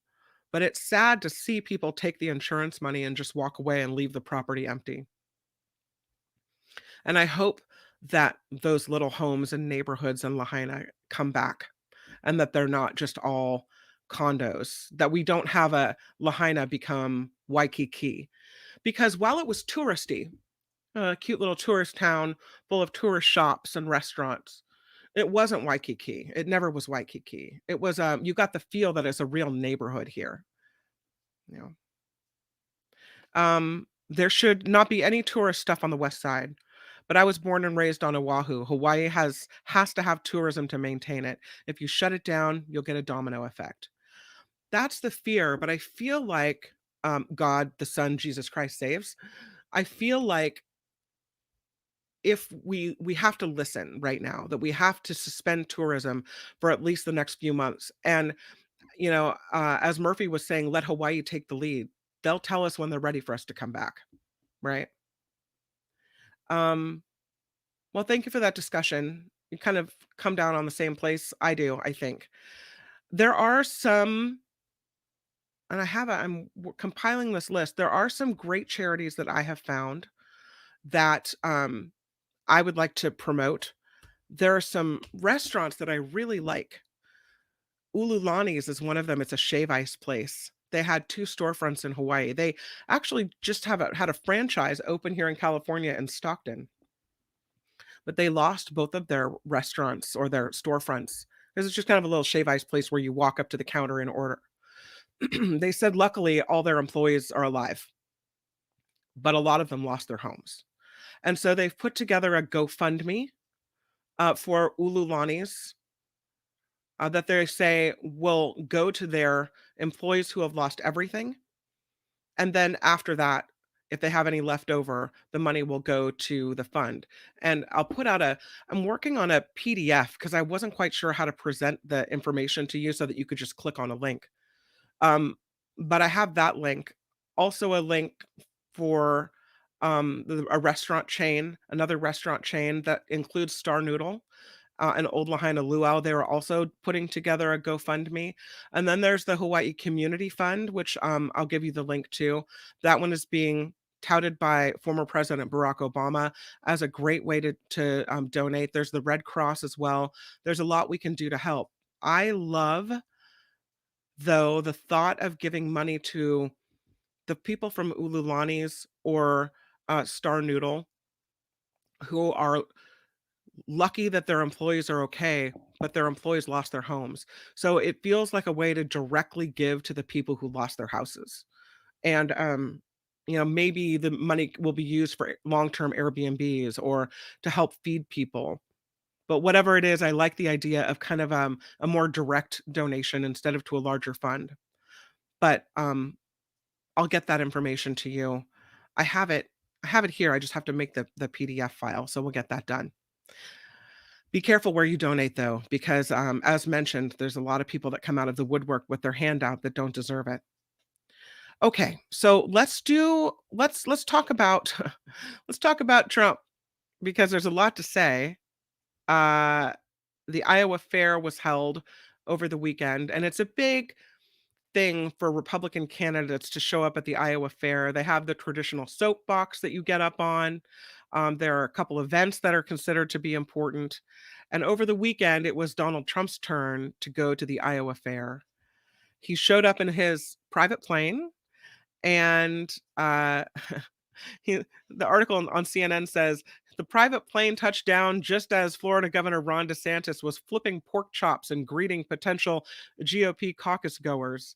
but it's sad to see people take the insurance money and just walk away and leave the property empty. And I hope that those little homes and neighborhoods in Lahaina come back and that they're not just all condos, that we don't have a Lahaina become Waikiki. Because while it was touristy, a cute little tourist town full of tourist shops and restaurants, it wasn't Waikiki. It never was Waikiki. It was you got the feel that it's a real neighborhood here. You know, there should not be any tourist stuff on the west side. But I was born and raised on Oahu. Hawaii has to have tourism to maintain it. If you shut it down, you'll get a domino effect. That's the fear, but I feel like God, the Son, Jesus Christ saves. I feel like if we have to listen right now, that we have to suspend tourism for at least the next few months. And as Murphy was saying, let Hawaii take the lead. They'll tell us when they're ready for us to come back, right? Um, well, thank you for that discussion. You kind of come down on the same place I do, I think. There are some, and compiling this list. There are some great charities that I have found that I would like to promote. There are some restaurants that I really like. Ululani's is one of them. It's a shave ice place. They had 2 storefronts in Hawaii. They actually just had a franchise open here in California in Stockton, but they lost both of their restaurants or their storefronts. This is just kind of a little shave ice place where you walk up to the counter and order. They said luckily all their employees are alive, but a lot of them lost their homes. And so they've put together a GoFundMe for Ululani's that they say will go to their employees who have lost everything. And then after that, if they have any left over, the money will go to the fund. And I'm working on a PDF because I wasn't quite sure how to present the information to you so that you could just click on a link. Um, but I have that link. Also a link for a restaurant chain, another restaurant chain that includes Star Noodle and Old Lahaina Luau. They were also putting together a GoFundMe. And then there's the Hawaii Community Fund, which I'll give you the link to. That one is being touted by former President Barack Obama as a great way to donate. There's the Red Cross as well. There's a lot we can do to help. I love, though, the thought of giving money to the people from Ululani's or Star Noodle who are lucky that their employees are okay, but their employees lost their homes. So it feels like a way to directly give to the people who lost their houses. And maybe the money will be used for long-term Airbnbs or to help feed people. But whatever it is, I like the idea of kind of a more direct donation instead of to a larger fund. But I'll get that information to you. I have it. I have it here. I just have to make the PDF file, so we'll get that done. Be careful where you donate though, because as mentioned, there's a lot of people that come out of the woodwork with their hand out that don't deserve it. Okay, so let's talk about let's talk about Trump because there's a lot to say. Uh, the Iowa Fair was held over the weekend, and it's a big thing for Republican candidates to show up at the Iowa Fair. They have the traditional soapbox that you get up on. There are a couple events that are considered to be important. And over the weekend, it was Donald Trump's turn to go to the Iowa Fair. He showed up in his private plane, and he, the article on CNN says the private plane touched down just as Florida Governor Ron DeSantis was flipping pork chops and greeting potential GOP caucus goers.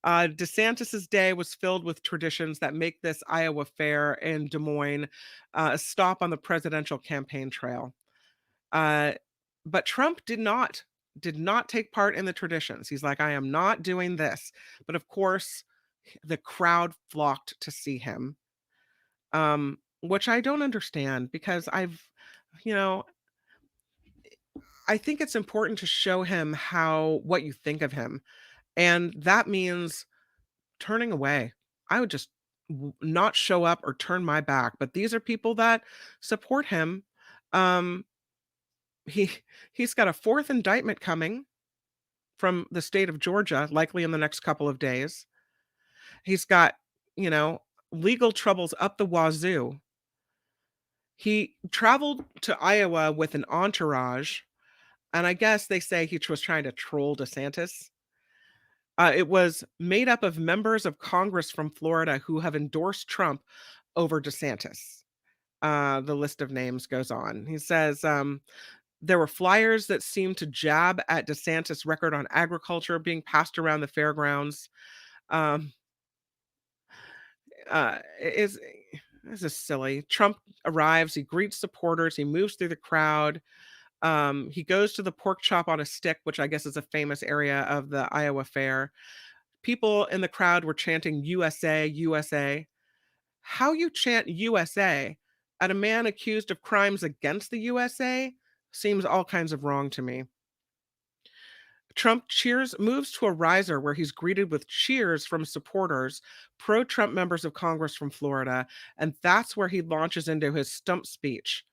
DeSantis's day was filled with traditions that make this Iowa Fair in Des Moines a stop on the presidential campaign trail. Uh, but Trump did not take part in the traditions. He's like, I am not doing this. But of course, the crowd flocked to see him, which I don't understand because you know, I think it's important to show him what you think of him. And that means turning away. I would just not show up or turn my back. But these are people that support him. Um, he he's got a fourth indictment coming from the state of Georgia, likely in the next couple of days. He's got, you know, legal troubles up the wazoo. He traveled to Iowa with an entourage, and I guess they say he was trying to troll DeSantis. It was made up of members of Congress from Florida who have endorsed Trump over DeSantis. The list of names goes on. He says there were flyers that seemed to jab at DeSantis' record on agriculture being passed around the fairgrounds. Um, is This is silly. Trump arrives, he greets supporters, he moves through the crowd. He goes to the pork chop on a stick, which I guess is a famous area of the Iowa Fair. People in the crowd were chanting USA, USA. How you chant USA at a man accused of crimes against the USA seems all kinds of wrong to me. Trump moves to a riser where he's greeted with cheers from supporters, pro Trump members of Congress from Florida. And that's where he launches into his stump speech,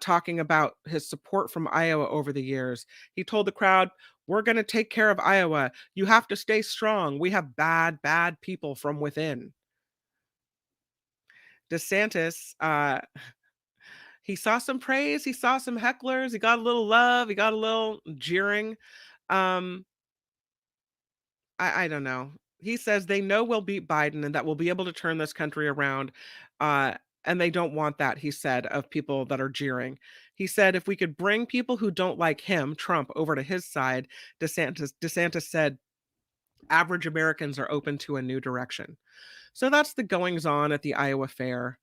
talking about his support from Iowa over the years. He told the crowd, we're going to take care of Iowa. You have to stay strong. We have bad, bad people from within. DeSantis, he saw some praise, he saw some hecklers, he got a little love, he got a little jeering. Um, I don't know. He says they know we'll beat Biden and that we'll be able to turn this country around. Uh, and they don't want that, he said, of people that are jeering. He said if we could bring people who don't like him, Trump, over to his side, DeSantis said average Americans are open to a new direction. So that's the goings on at the Iowa Fair.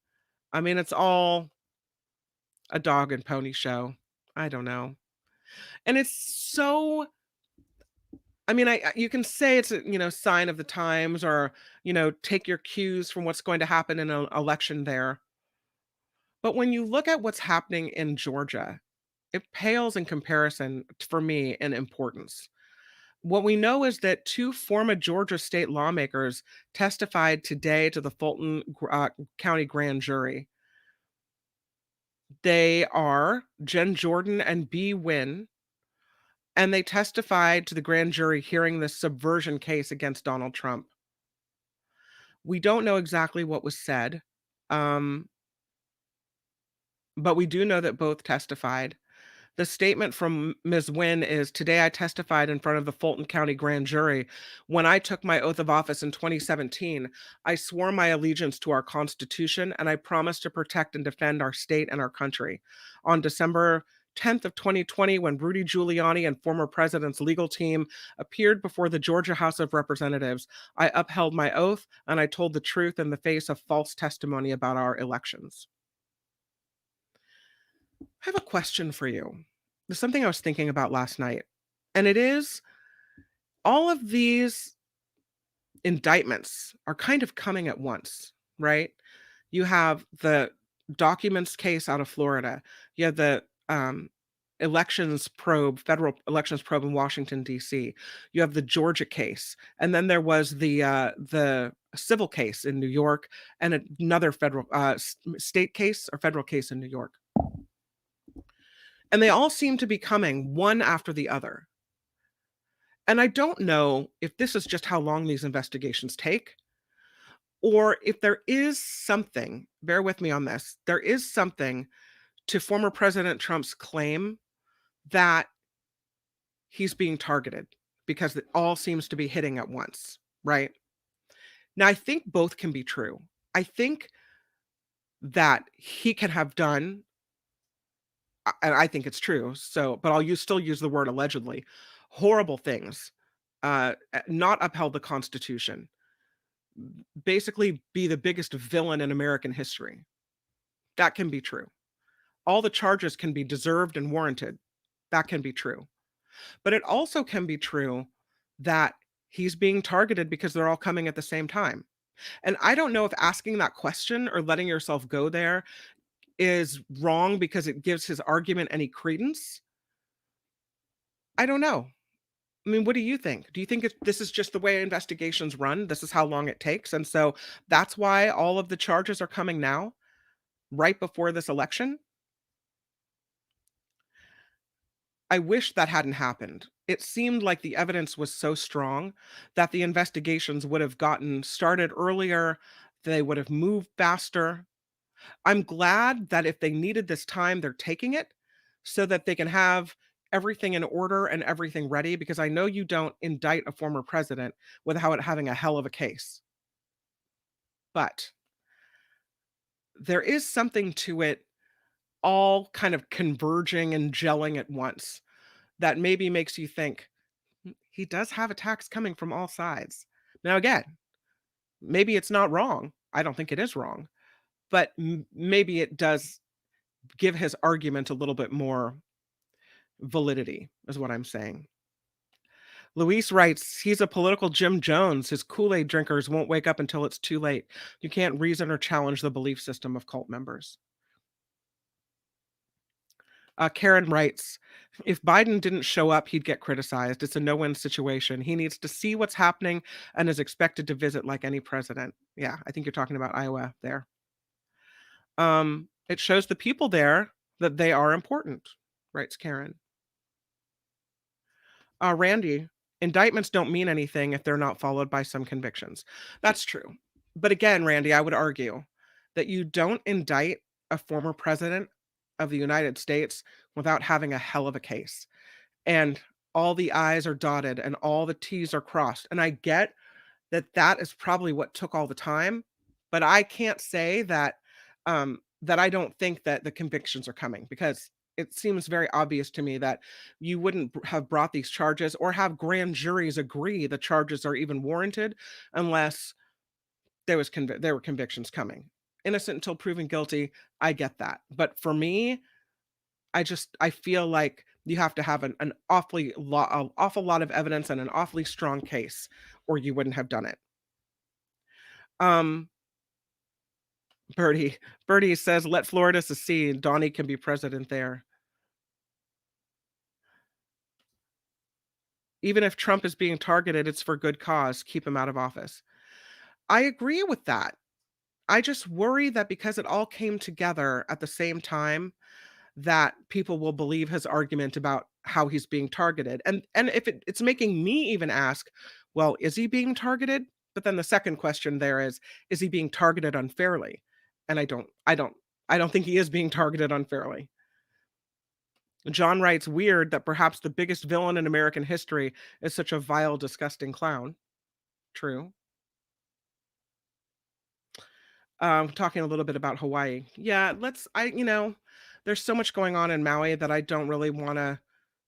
I mean, it's all a dog and pony show. I don't know. And it's so I mean, you can say it's a, sign of the times or, take your cues from what's going to happen in an election there. But when you look at what's happening in Georgia, it pales in comparison for me in importance. What we know is that two former Georgia state lawmakers testified today to the Fulton County grand jury. They are Jen Jordan and B. Wynn, and they testified to the grand jury hearing the subversion case against Donald Trump. We don't know exactly what was said, um, but we do know that both testified. The statement from Ms. Wynn is, "Today I testified in front of the Fulton County Grand Jury. When I took my oath of office in 2017, I swore my allegiance to our Constitution and I promised to protect and defend our state and our country. On December 10th of 2020, when Rudy Giuliani and former president's legal team appeared before the Georgia House of Representatives, I upheld my oath and I told the truth in the face of false testimony about our elections." I have a question for you. There's something I was thinking about last night, and it is all of these indictments are kind of coming at once, right? You have the documents case out of Florida. You have the federal elections probe in Washington D.C. You have the Georgia case, and then there was the civil case in New York, and another federal state case or federal case in New York. And they all seem to be coming one after the other. And I don't know if this is just how long these investigations take, or if there is something, bear with me on this, there is something to former President Trump's claim that he's being targeted because it all seems to be hitting at once, right? Now, I think both can be true. I think that he can have done, and I think it's true, so, but still use the word allegedly, horrible things, not upheld the Constitution, basically be the biggest villain in American history. That can be true. All the charges can be deserved and warranted. That can be true. But it also can be true that he's being targeted because they're all coming at the same time. And I don't know if asking that question or letting yourself go there is wrong because it gives his argument any credence. I don't know. I mean, what do you think? Do you think this is just the way investigations run? This is how long it takes. And so that's why all of the charges are coming now, right before this election? I wish that hadn't happened. It seemed like the evidence was so strong that the investigations would have gotten started earlier, they would have moved faster. I'm glad that if they needed this time, they're taking it so that they can have everything in order and everything ready, because I know you don't indict a former president without it having a hell of a case. But there is something to it all kind of converging and gelling at once that maybe makes you think, He does have attacks coming from all sides." Now, again, maybe it's not wrong. I don't think it is wrong, but maybe it does give his argument a little bit more validity, is what I'm saying. Luis writes, "He's a political Jim Jones. His Kool-Aid drinkers won't wake up until it's too late. You can't reason or challenge the belief system of cult members." Karen writes, "If Biden didn't show up, he'd get criticized. It's a no-win situation. He needs to see what's happening and is expected to visit like any president." Yeah, I think you're talking about Iowa there. It shows the people there that they are important, writes Karen. Randy, indictments don't mean anything if they're not followed by some convictions. That's true. But again, Randy, I would argue that you don't indict a former president of the United States without having a hell of a case. And all the I's are dotted and all the T's are crossed. And I get that that is probably what took all the time, but I can't say that that I don't think that the convictions are coming, because it seems very obvious to me that you wouldn't have brought these charges or have grand juries agree the charges are even warranted unless there were convictions coming. Innocent until proven guilty, I get that. But for me, I feel like you have to have an awful lot of evidence and an awfully strong case, or you wouldn't have done it. Um, Birdie, Birdie says, "Let Florida secede. Donnie can be president there." Even if Trump is being targeted, it's for good cause. Keep him out of office. I agree with that. I just worry that because it all came together at the same time, that people will believe his argument about how he's being targeted. And if it's making me even ask, well, is he being targeted? But then the second question there is he being targeted unfairly? And I don't think he is being targeted unfairly. John writes, weird that perhaps the biggest villain in American history is such a vile, disgusting clown. True. Talking a little bit about Hawaii. Yeah, there's so much going on in Maui that I don't really want to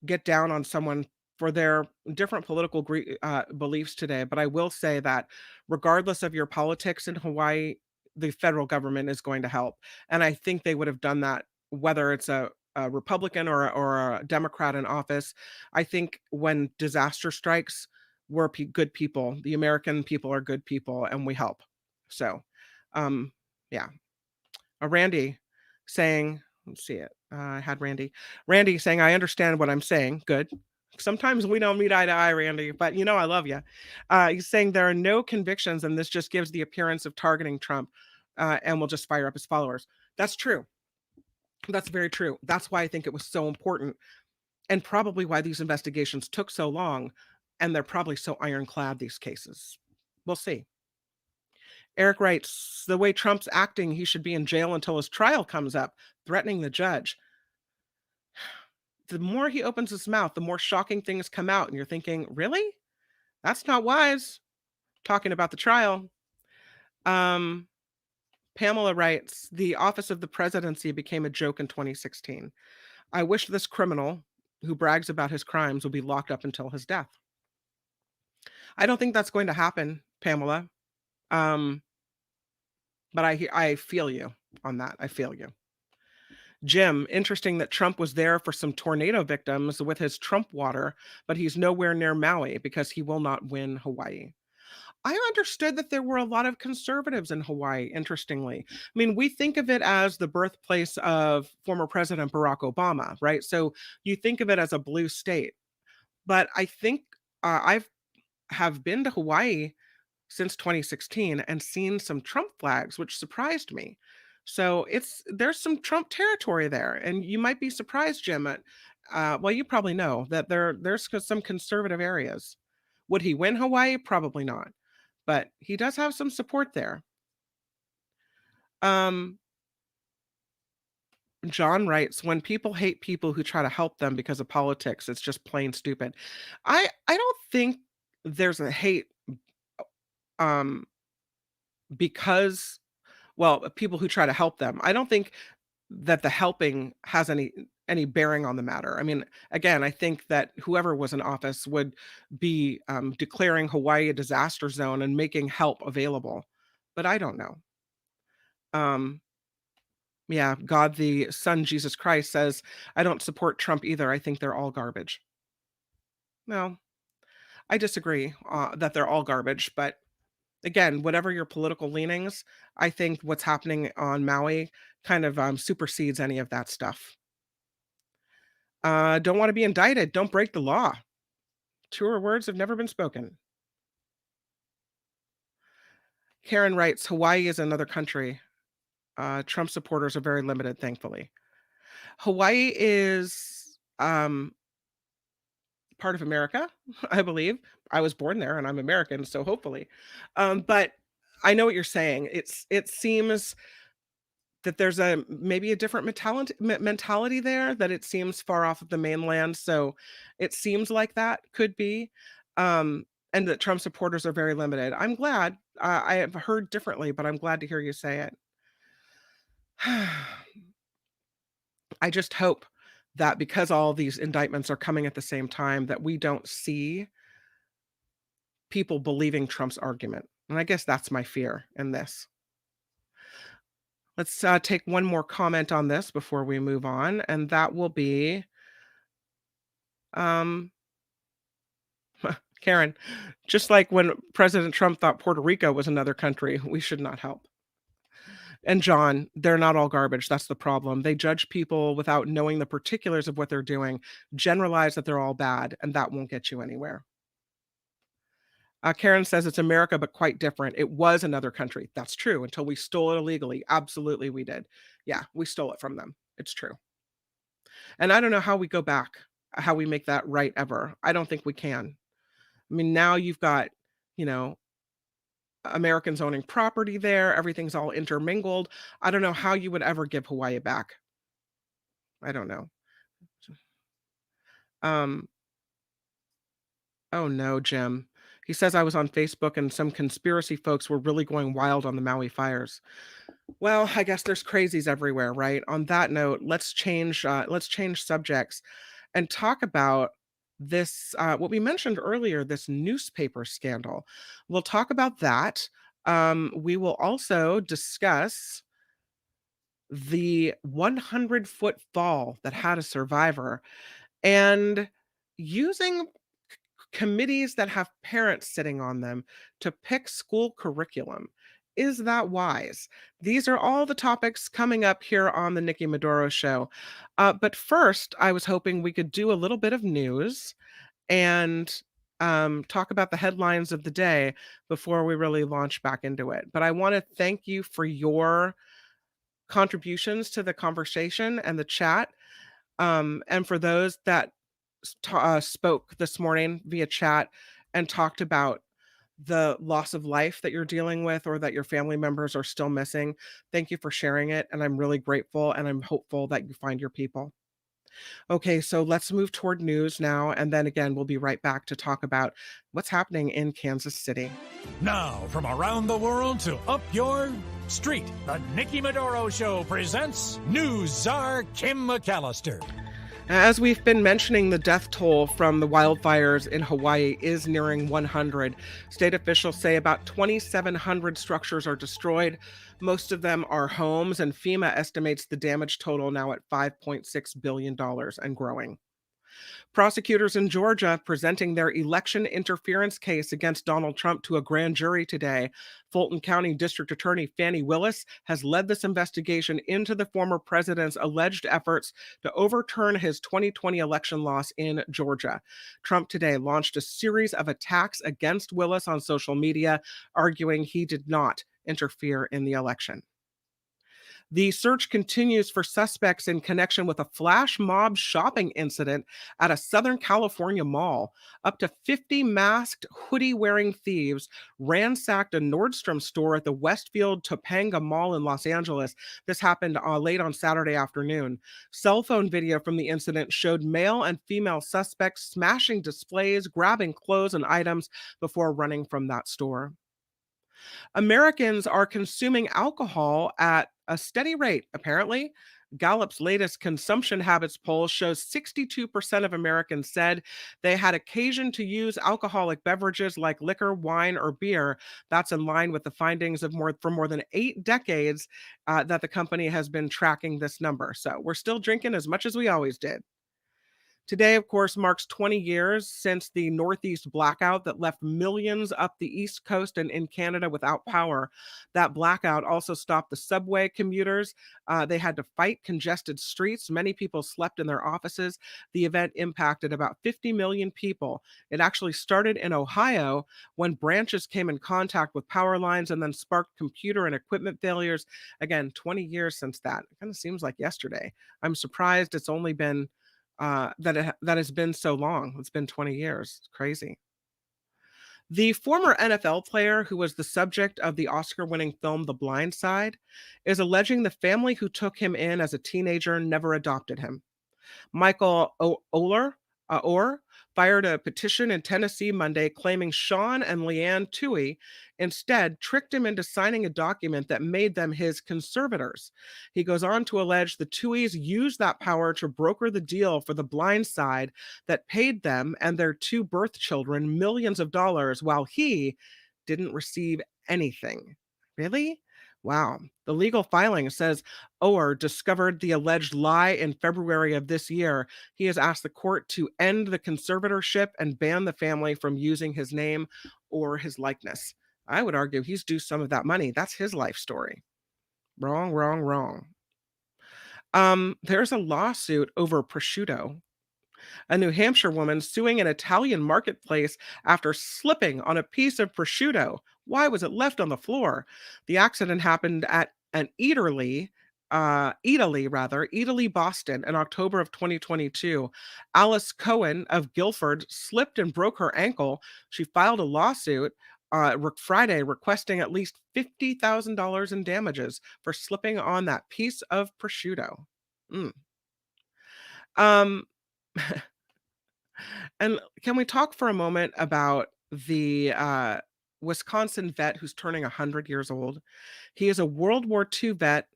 get down on someone for their different political beliefs today. But I will say that regardless of your politics in Hawaii, the federal government is going to help. And I think they would have done that whether it's a Republican or a Democrat in office. I think when disaster strikes, we're good people. The American people are good people and we help. So, um, yeah. Randy saying, let's see it. I had Randy. Randy saying, I understand what I'm saying. Good. Sometimes we don't meet eye to eye, Randy, but I love you. He's saying there are no convictions, and this just gives the appearance of targeting Trump, and will just fire up his followers. That's true. That's very true. That's why I think it was so important, and probably why these investigations took so long, and they're probably so ironclad, these cases. We'll see. Eric writes, the way Trump's acting, he should be in jail until his trial comes up, threatening the judge. The more he opens his mouth, the more shocking things come out. And you're thinking, really? That's not wise. Talking about the trial. Um, Pamela writes, the office of the presidency became a joke in 2016. I wish this criminal who brags about his crimes will be locked up until his death. I don't think that's going to happen, Pamela. Um, but I feel you on that. I feel you. Jim, interesting that Trump was there for some tornado victims with his Trump water, but he's nowhere near Maui because he will not win Hawaii. I understood that there were a lot of conservatives in Hawaii, interestingly. I mean, we think of it as the birthplace of former President Barack Obama, right? So you think of it as a blue state. But I think I've have been to Hawaii since 2016 and seen some Trump flags, which surprised me. So there's some Trump territory there, and you might be surprised, Jim. Well, you probably know that there's some conservative areas. Would he win Hawaii? Probably not, but he does have some support there. Um, John writes, when people hate people who try to help them because of politics, it's just plain stupid. I don't think there's a hate um because people who try to help them. I don't think that the helping has any bearing on the matter. I mean, again, I think that whoever was in office would be declaring Hawaii a disaster zone and making help available. But I don't know. Um, yeah, God the Son, Jesus Christ, says, I don't support Trump either. I think they're all garbage. No, I disagree that they're all garbage. But again, whatever your political leanings, I think what's happening on Maui kind of supersedes any of that stuff. Don't want to be indicted. Don't break the law. Truer words have never been spoken. Karen writes, Hawaii is another country. Trump supporters are very limited, thankfully. Hawaii is part of America, I believe. I was born there and I'm American, so hopefully. But I know what you're saying. It seems that there's maybe a different mentality there, that it seems far off of the mainland, so it seems like that could be, and that Trump supporters are very limited. I'm glad. I have heard differently, but I'm glad to hear you say it. I just hope that because all these indictments are coming at the same time, that we don't see people believing Trump's argument, and I guess that's my fear in this. Let's take one more comment on this before we move on, and that will be, um, Karen, just like when President Trump thought Puerto Rico was another country, we should not help. And John, they're not all garbage. That's the problem. They judge people without knowing the particulars of what they're doing, generalize that they're all bad, and that won't get you anywhere. Karen says it's America, but quite different. It was another country. That's true until we stole it illegally. Absolutely, we did. Yeah, we stole it from them. It's true. And I don't know how we go back, how we make that right ever. I don't think we can. I mean, now you've got, you know, Americans owning property there. Everything's all intermingled. I don't know how you would ever give Hawaii back. I don't know. Um, oh no, Jim. He says I was on Facebook and some conspiracy folks were really going wild on the Maui fires. Well, I guess there's crazies everywhere, right? On that note, let's change subjects and talk about this what we mentioned earlier, this newspaper scandal. We'll talk about that. We will also discuss the 100-foot fall that had a survivor and using committees that have parents sitting on them to pick school curriculum. Is that wise? These are all the topics coming up here on the Nikki Medoro show. But first, I was hoping we could do a little bit of news and talk about the headlines of the day before we really launch back into it. But I want to thank you for your contributions to the conversation and the chat. And for those that spoke this morning via chat and talked about the loss of life that you're dealing with or that your family members are still missing, thank you for sharing it. And I'm really grateful and I'm hopeful that you find your people. Okay, so let's move toward news now. And then again, we'll be right back to talk about what's happening in Kansas City. Now, from around the world to up your street, the Nikki Medoro Show presents News Czar Kim McAllister. As we've been mentioning, the death toll from the wildfires in Hawaii is nearing 100. State officials say about 2,700 structures are destroyed. Most of them are homes, and FEMA estimates the damage total now at $5.6 billion and growing. Prosecutors in Georgia presenting their election interference case against Donald Trump to a grand jury today. Fulton County District Attorney Fannie Willis has led this investigation into the former president's alleged efforts to overturn his 2020 election loss in Georgia. Trump today launched a series of attacks against Willis on social media, arguing he did not interfere in the election. The search continues for suspects in connection with a flash mob shopping incident at a Southern California mall. Up to 50 masked, hoodie wearing thieves ransacked a Nordstrom store at the Westfield Topanga Mall in Los Angeles. This happened late on Saturday afternoon. Cell phone video from the incident showed male and female suspects smashing displays, grabbing clothes and items before running from that store. Americans are consuming alcohol at a steady rate, apparently. Gallup's latest consumption habits poll shows 62% of Americans said they had occasion to use alcoholic beverages like liquor, wine, or beer. That's in line with the findings of more than 8 decades that the company has been tracking this number. So we're still drinking as much as we always did. Today, of course, marks 20 years since the Northeast blackout that left millions up the East Coast and in Canada without power. That blackout also stopped the subway commuters. They had to fight congested streets. Many people slept in their offices. The event impacted about 50 million people. It actually started in Ohio when branches came in contact with power lines and then sparked computer and equipment failures. Again, 20 years since that. It kind of seems like yesterday. I'm surprised it's only been that has been so long. It's been 20 years. It's crazy. The former NFL player who was the subject of the Oscar winning film The Blind Side is alleging the family who took him in as a teenager never adopted him. Michael Orr fired a petition in Tennessee Monday claiming Sean and Leanne Toohey instead tricked him into signing a document that made them his conservators. He goes on to allege the Tooheys used that power to broker the deal for the blind side that paid them and their two birth children millions of dollars while he didn't receive anything. Really? Wow. The legal filing says Ower discovered the alleged lie in February of this year. He has asked the court to end the conservatorship and ban the family from using his name or his likeness. I would argue he's due some of that money. That's his life story. Wrong, wrong, wrong. There's a lawsuit over prosciutto. A New Hampshire woman suing an Italian marketplace after slipping on a piece of prosciutto. Why was it left on the floor? The accident happened at an Italy, Boston, in October of 2022. Alice Cohen of Guilford slipped and broke her ankle. She filed a lawsuit Friday requesting at least $50,000 in damages for slipping on that piece of prosciutto. Mm. Um, and can we talk for a moment about the Wisconsin vet who's turning 100 years old? He is a World War II vet.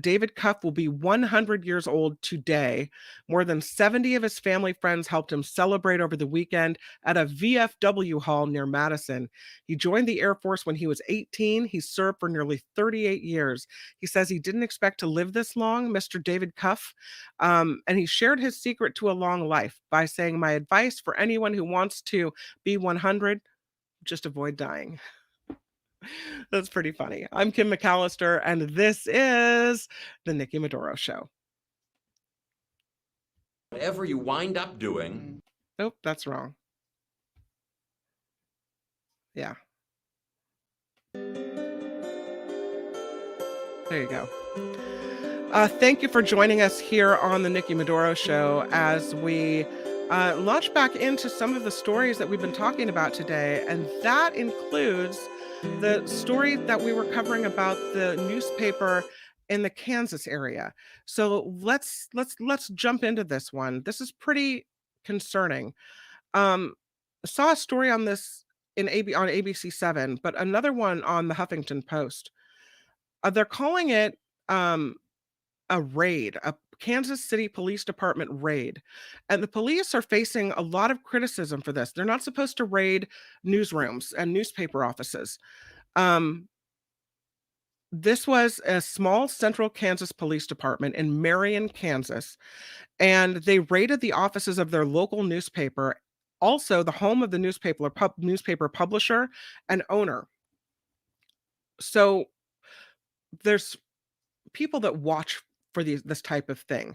David Cuff will be 100 years old today. More than 70 of his family friends helped him celebrate over the weekend at a VFW hall near Madison. He joined the Air Force when he was 18. He served for nearly 38 years. He says he didn't expect to live this long, Mr. David Cuff. And he shared his secret to a long life by saying, "My advice for anyone who wants to be 100, just avoid dying." That's pretty funny. I'm Kim McAllister, and this is the Nikki Medoro Show. Whatever you wind up doing. Nope, that's wrong. Yeah. There you go. Thank you for joining us here on the Nikki Medoro Show as we launch back into some of the stories that we've been talking about today, and that includes the story that we were covering about the newspaper in the Kansas area. So let's jump into this one. This is pretty concerning. Um, saw a story on this on ABC7, but another one on the Huffington Post. They're calling it a raid, a Kansas City Police Department raid. And the police are facing a lot of criticism for this. They're not supposed to raid newsrooms and newspaper offices. This was a small central Kansas police department in Marion, Kansas, and they raided the offices of their local newspaper, also the home of the newspaper publisher and owner. So there's people that watch for this type of thing,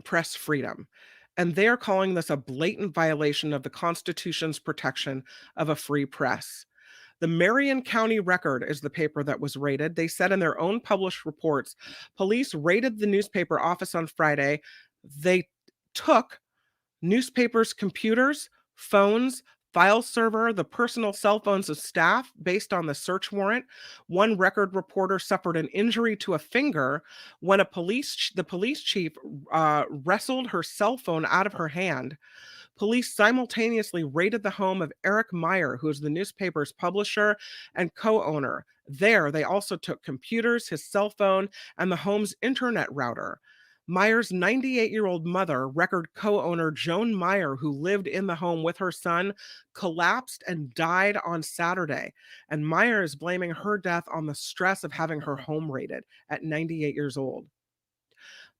press freedom, and they are calling this a blatant violation of the Constitution's protection of a free press. The Marion County Record is the paper that was raided. They said in their own published reports, police raided the newspaper office on Friday. They took newspapers' computers, phones, file server, the personal cell phones of staff based on the search warrant. One Record reporter suffered an injury to a finger when the police chief wrestled her cell phone out of her hand. Police simultaneously raided the home of Eric Meyer, who is the newspaper's publisher and co-owner. There, they also took computers, his cell phone, and the home's internet router. Meyer's 98-year-old mother, Record co-owner Joan Meyer, who lived in the home with her son, collapsed and died on Saturday. And Meyer is blaming her death on the stress of having her home raided at 98 years old.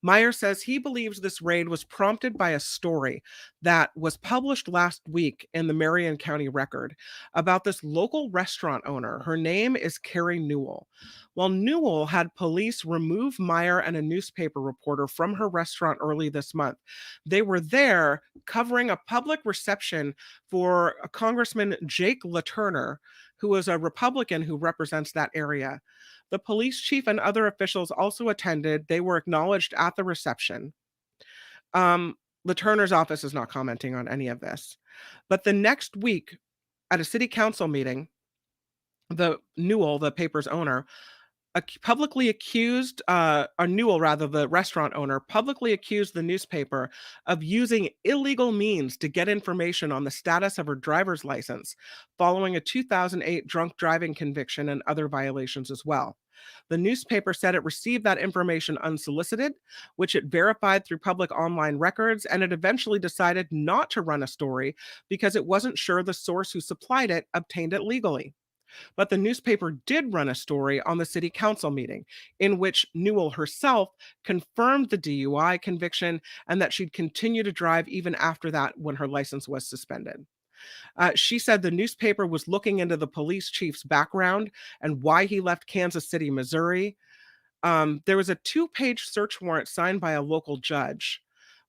Meyer says he believes this raid was prompted by a story that was published last week in the Marion County Record about this local restaurant owner. Her name is Carrie Newell. Well, Newell had police remove Meyer and a newspaper reporter from her restaurant early this month. They were there covering a public reception for Congressman Jake LaTurner, who is a Republican who represents that area. The police chief and other officials also attended. They were acknowledged at the reception. LaTurner's office is not commenting on any of this. But the next week, at a city council meeting, the Newell, the paper's owner, publicly accused, Newell rather, the restaurant owner, publicly accused the newspaper of using illegal means to get information on the status of her driver's license, following a 2008 drunk driving conviction and other violations as well. The newspaper said it received that information unsolicited, which it verified through public online records, and it eventually decided not to run a story because it wasn't sure the source who supplied it obtained it legally. But the newspaper did run a story on the city council meeting in which Newell herself confirmed the DUI conviction and that she'd continue to drive even after that when her license was suspended. She said the newspaper was looking into the police chief's background and why he left Kansas City, Missouri. There was a 2-page search warrant signed by a local judge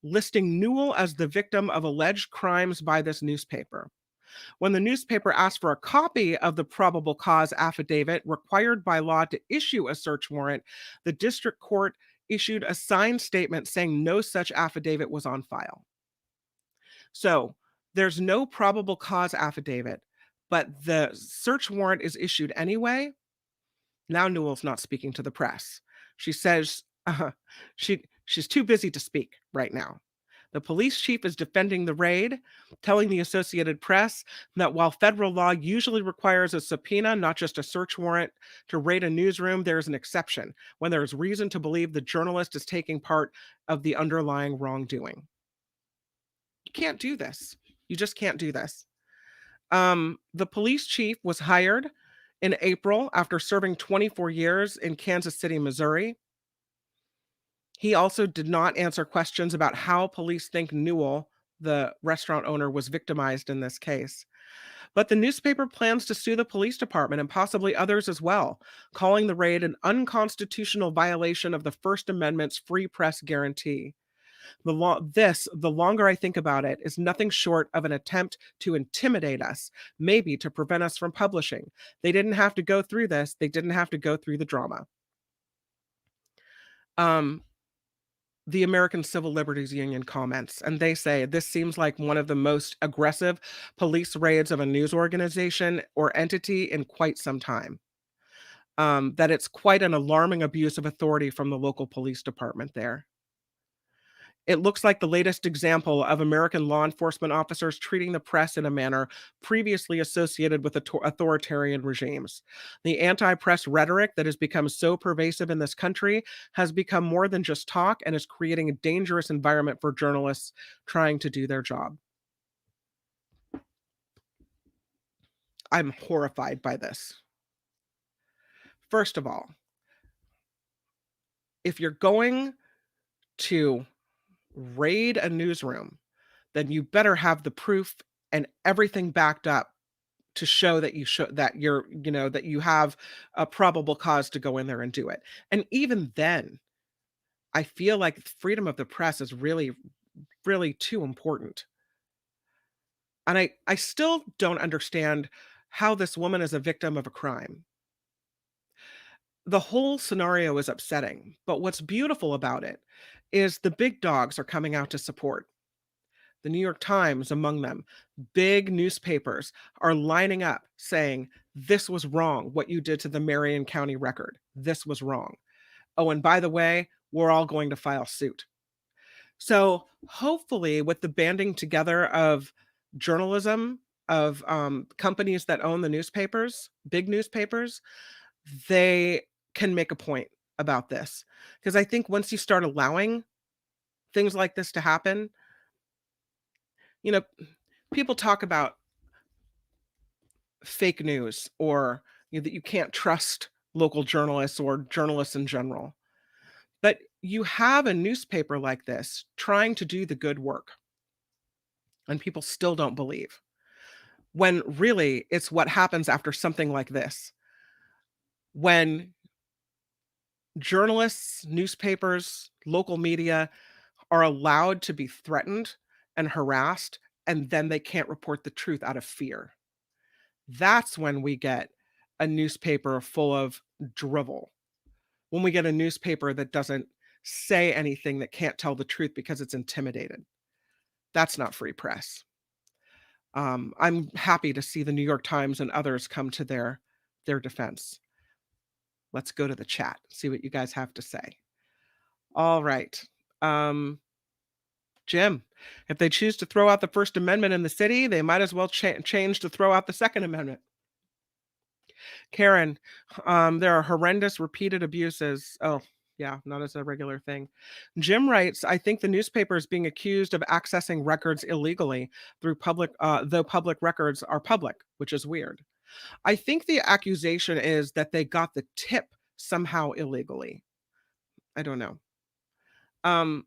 listing Newell as the victim of alleged crimes by this newspaper. When the newspaper asked for a copy of the probable cause affidavit required by law to issue a search warrant, the district court issued a signed statement saying no such affidavit was on file. So there's no probable cause affidavit, but the search warrant is issued anyway. Now Newell's not speaking to the press. She says she She's too busy to speak right now. The police chief is defending the raid, telling the Associated Press that while federal law usually requires a subpoena, not just a search warrant, to raid a newsroom, there is an exception when there is reason to believe the journalist is taking part of the underlying wrongdoing. You can't do this. You just can't do this. The police chief was hired in April after serving 24 years in Kansas City, Missouri. He also did not answer questions about how police think Newell, the restaurant owner, was victimized in this case. But the newspaper plans to sue the police department and possibly others as well, calling the raid an unconstitutional violation of the First Amendment's free press guarantee. The longer I think about it, is nothing short of an attempt to intimidate us, maybe to prevent us from publishing. They didn't have to go through this. They didn't have to go through the drama. The American Civil Liberties Union comments, and they say this seems like one of the most aggressive police raids of a news organization or entity in quite some time. That it's quite an alarming abuse of authority from the local police department there. It looks like the latest example of American law enforcement officers treating the press in a manner previously associated with authoritarian regimes. The anti press rhetoric that has become so pervasive in this country has become more than just talk and is creating a dangerous environment for journalists trying to do their job. I'm horrified by this. First of all, if you're going to raid a newsroom, then you better have the proof and everything backed up to show that that you have a probable cause to go in there and do it. And even then, I feel like freedom of the press is really, really too important. And I still don't understand how this woman is a victim of a crime. The whole scenario is upsetting, but what's beautiful about it is the big dogs are coming out to support. The New York Times among them. Big newspapers are lining up saying, this was wrong, what you did to the Marion County Record. This was wrong. Oh, and by the way, we're all going to file suit. So hopefully with the banding together of journalism, of companies that own the newspapers, big newspapers, they can make a point about this. Because I think once you start allowing things like this to happen, you know, people talk about fake news or that you can't trust local journalists or journalists in general. But you have a newspaper like this trying to do the good work, and people still don't believe. When really it's what happens after something like this. When journalists, newspapers, local media are allowed to be threatened and harassed, and then they can't report the truth out of fear. That's when we get a newspaper full of drivel. When we get a newspaper that doesn't say anything, that can't tell the truth because it's intimidated. That's not free press. I'm happy to see the New York Times and others come to their defense. Let's go to the chat, see what you guys have to say. All right. Jim, if they choose to throw out the First Amendment in the city, they might as well change to throw out the Second Amendment. Karen, there are horrendous repeated abuses. Oh, yeah, not as a regular thing. Jim writes, I think the newspaper is being accused of accessing records illegally through though public records are public, which is weird. I think the accusation is that they got the tip somehow illegally. I don't know.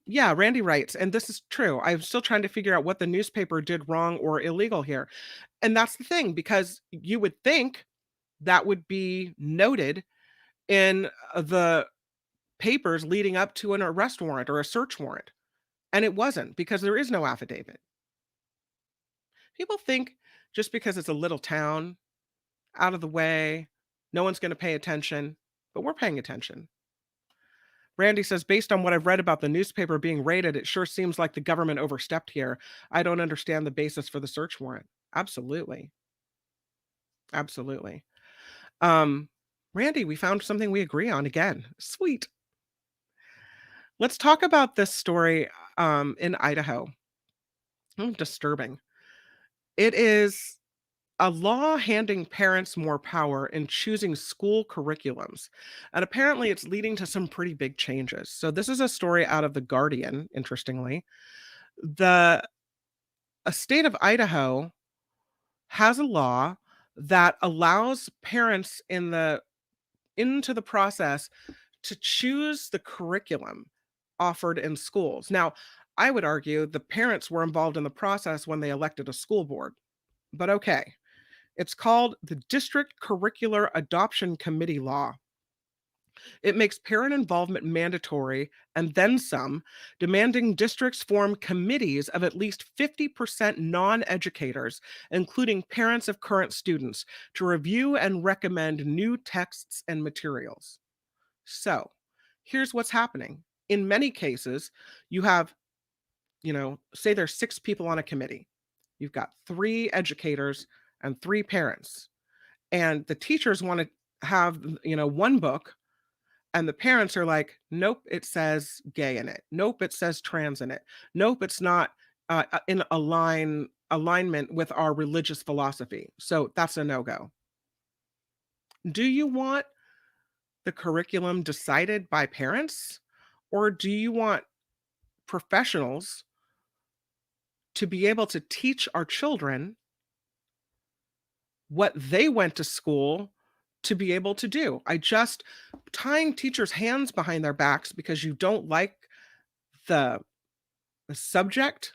Yeah, Randy writes, and this is true. I'm still trying to figure out what the newspaper did wrong or illegal here. And that's the thing, because you would think that would be noted in the papers leading up to an arrest warrant or a search warrant. And it wasn't, because there is no affidavit. People think just because it's a little town, out of the way, no one's going to pay attention, but we're paying attention. Randy says, based on what I've read about the newspaper being raided, it sure seems like the government overstepped here. I don't understand the basis for the search warrant. Absolutely. Absolutely. Randy, we found something we agree on again. Sweet. Let's talk about this story in Idaho. Disturbing. It is a law handing parents more power in choosing school curriculums. And apparently, it's leading to some pretty big changes. So, this is a story out of The Guardian, interestingly. The a state of Idaho has a law that allows parents into the process to choose the curriculum offered in schools. Now, I would argue the parents were involved in the process when they elected a school board, but okay. It's called the District Curricular Adoption Committee Law. It makes parent involvement mandatory and then some, demanding districts form committees of at least 50% non educators, including parents of current students, to review and recommend new texts and materials. So, here's what's happening. In many cases, you have, say there's 6 people on a committee. You've got 3 educators and 3 parents. And the teachers want to have, one book, and the parents are like, nope, it says gay in it. Nope, it says trans in it. Nope, it's not in alignment with our religious philosophy. So that's a no-go. Do you want the curriculum decided by parents, or do you want professionals to be able to teach our children what they went to school to be able to do? Tying teachers' hands behind their backs because you don't like the subject,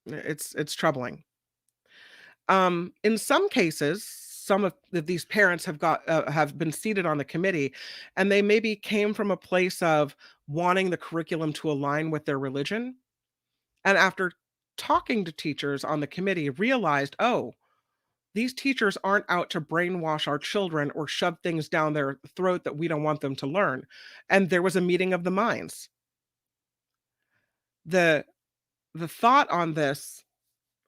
it's troubling. In some cases, some of these parents have been seated on the committee, and they maybe came from a place of wanting the curriculum to align with their religion, and after talking to teachers on the committee, realized, oh, these teachers aren't out to brainwash our children or shove things down their throat that we don't want them to learn. And there was a meeting of the minds. The the thought on this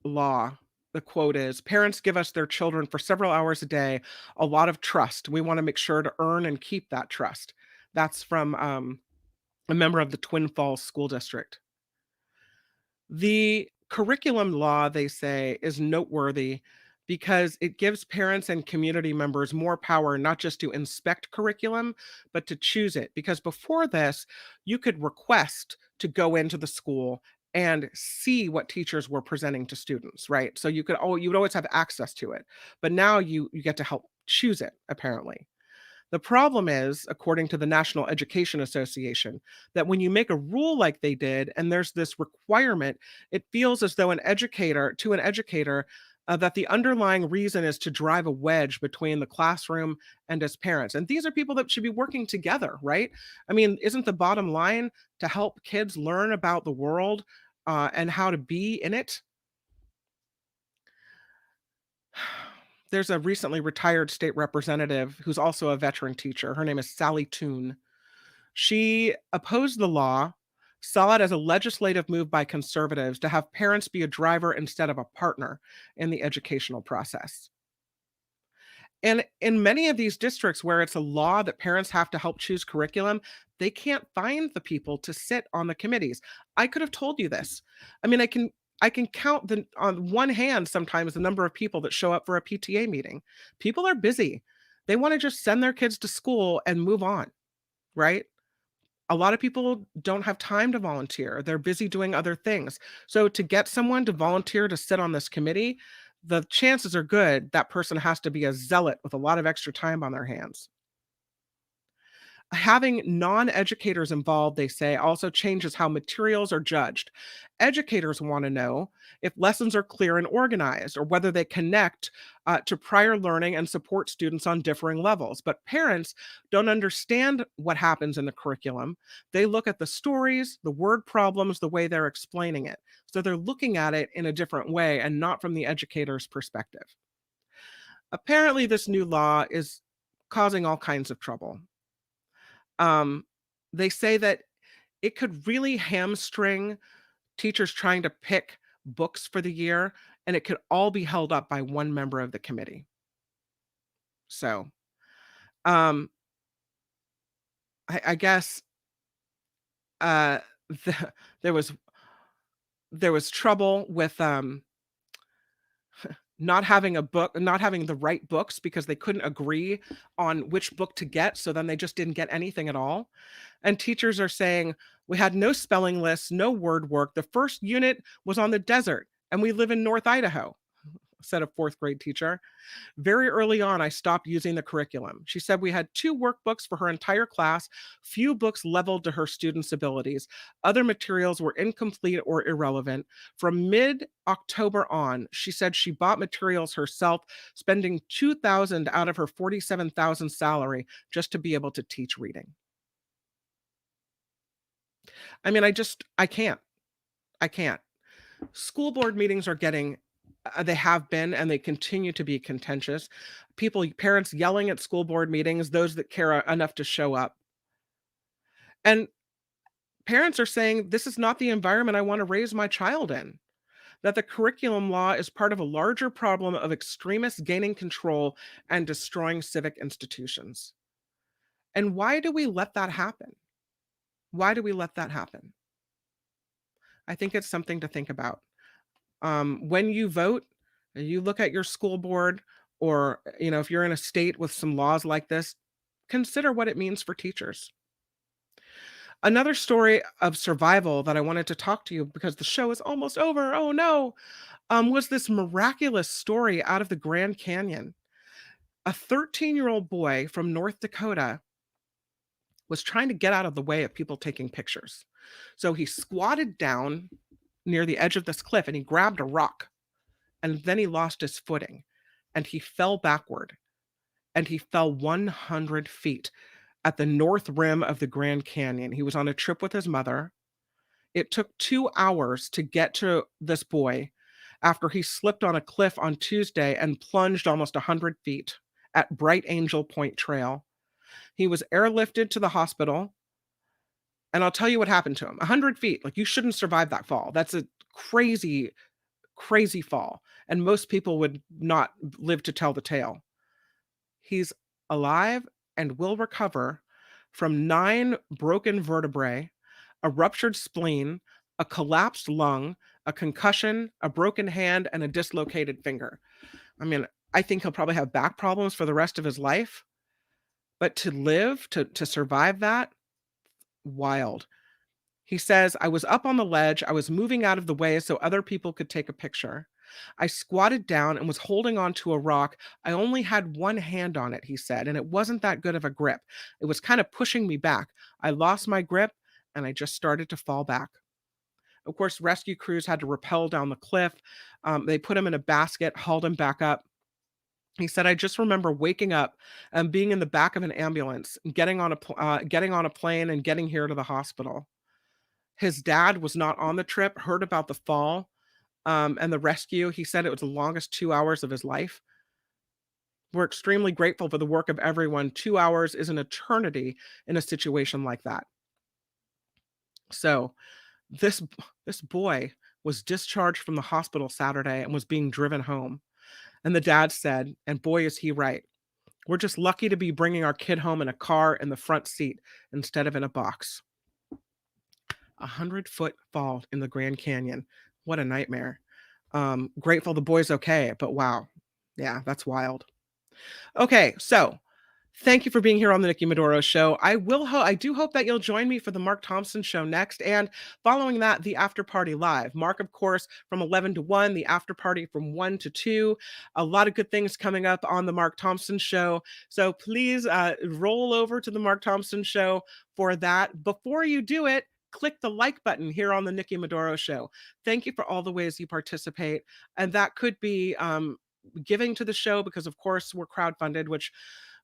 law, the quote is, parents give us their children for several hours a day, a lot of trust. We want to make sure to earn and keep that trust. That's from a member of the Twin Falls School District. The curriculum law, they say, is noteworthy because it gives parents and community members more power not just to inspect curriculum, but to choose it. Because before this, you could request to go into the school and see what teachers were presenting to students, right? So you would always have access to it. But now you get to help choose it, apparently. The problem is, according to the National Education Association, that when you make a rule like they did and there's this requirement, it feels as though an educator, that the underlying reason is to drive a wedge between the classroom and his parents. And these are people that should be working together, right? I mean, isn't the bottom line to help kids learn about the world and how to be in it? There's a recently retired state representative who's also a veteran teacher. Her name is Sally Toon. She opposed the law, saw it as a legislative move by conservatives to have parents be a driver instead of a partner in the educational process. And in many of these districts where it's a law that parents have to help choose curriculum, they can't find the people to sit on the committees. I could have told you this. I mean, I can count on one hand sometimes the number of people that show up for a PTA meeting. People are busy. They want to just send their kids to school and move on, right? A lot of people don't have time to volunteer. They're busy doing other things. So to get someone to volunteer to sit on this committee, the chances are good that person has to be a zealot with a lot of extra time on their hands. Having non-educators involved, they say, also changes how materials are judged. Educators want to know if lessons are clear and organized, or whether they connect to prior learning and support students on differing levels. But parents don't understand what happens in the curriculum. They look at the stories, the word problems, the way they're explaining it. So they're looking at it in a different way and not from the educator's perspective. Apparently, this new law is causing all kinds of trouble. Um, they say that it could really hamstring teachers trying to pick books for the year, and it could all be held up by one member of the committee. So, um, I guess Uh, the, there was trouble with not having the right books because they couldn't agree on which book to get. So then they just didn't get anything at all. And teachers are saying, we had no spelling lists, no word work. The first unit was on the desert, and we live in North Idaho, said a fourth grade teacher. Very early on, I stopped using the curriculum. She said we had 2 workbooks for her entire class, few books leveled to her students' abilities. Other materials were incomplete or irrelevant. From mid-October on, she said she bought materials herself, spending $2,000 out of her $47,000 salary just to be able to teach reading. I mean, I can't. I can't. School board meetings are getting they have been and they continue to be contentious. Parents yelling at school board meetings, those that care enough to show up. And parents are saying this is not the environment I want to raise my child in. That the curriculum law is part of a larger problem of extremists gaining control and destroying civic institutions. And why do we let that happen? Why do we let that happen? I think it's something to think about. When you vote, you look at your school board, or if you're in a state with some laws like this, consider what it means for teachers. Another story of survival that I wanted to talk to you because the show is almost over. Oh no. Was this miraculous story out of the Grand Canyon. A 13-year-old boy from North Dakota was trying to get out of the way of people taking pictures. So he squatted down near the edge of this cliff and he grabbed a rock, and then he lost his footing and he fell backward, and he fell 100 feet at the north rim of the Grand Canyon. He was on a trip with his mother. It took 2 hours to get to this boy after he slipped on a cliff on Tuesday and plunged almost 100 feet at Bright Angel Point Trail. He was airlifted to the hospital, and I'll tell you what happened to him. 100 feet, like, you shouldn't survive that fall. That's a crazy, crazy fall, and most people would not live to tell the tale. He's alive and will recover from 9 broken vertebrae, a ruptured spleen, a collapsed lung, a concussion, a broken hand, and a dislocated finger. I mean, I think he'll probably have back problems for the rest of his life, but to live, to survive that, wild. He says, I was up on the ledge. I was moving out of the way so other people could take a picture. I squatted down and was holding onto a rock. I only had one hand on it, he said, and it wasn't that good of a grip. It was kind of pushing me back. I lost my grip and I just started to fall back. Of course, rescue crews had to rappel down the cliff. They put him in a basket, hauled him back up. He said, I just remember waking up and being in the back of an ambulance, getting on a plane and getting here to the hospital. His dad was not on the trip, heard about the fall, and the rescue. He said it was the longest 2 hours of his life. We're extremely grateful for the work of everyone. 2 hours is an eternity in a situation like that. So this boy was discharged from the hospital Saturday and was being driven home. And the dad said, and boy, is he right, we're just lucky to be bringing our kid home in a car in the front seat instead of in a box. 100-foot fall in the Grand Canyon. What a nightmare. Grateful the boy's okay, but wow. Yeah, that's wild. Okay, so thank you for being here on the Nikki Medoro Show. I do hope that you'll join me for the Mark Thompson Show next, and following that, the After Party Live. Mark, of course, from 11 to 1, the After Party from 1 to 2. A lot of good things coming up on the Mark Thompson Show. So please roll over to the Mark Thompson Show for that. Before you do it, click the like button here on the Nikki Medoro Show. Thank you for all the ways you participate. And that could be giving to the show, because of course we're crowdfunded, which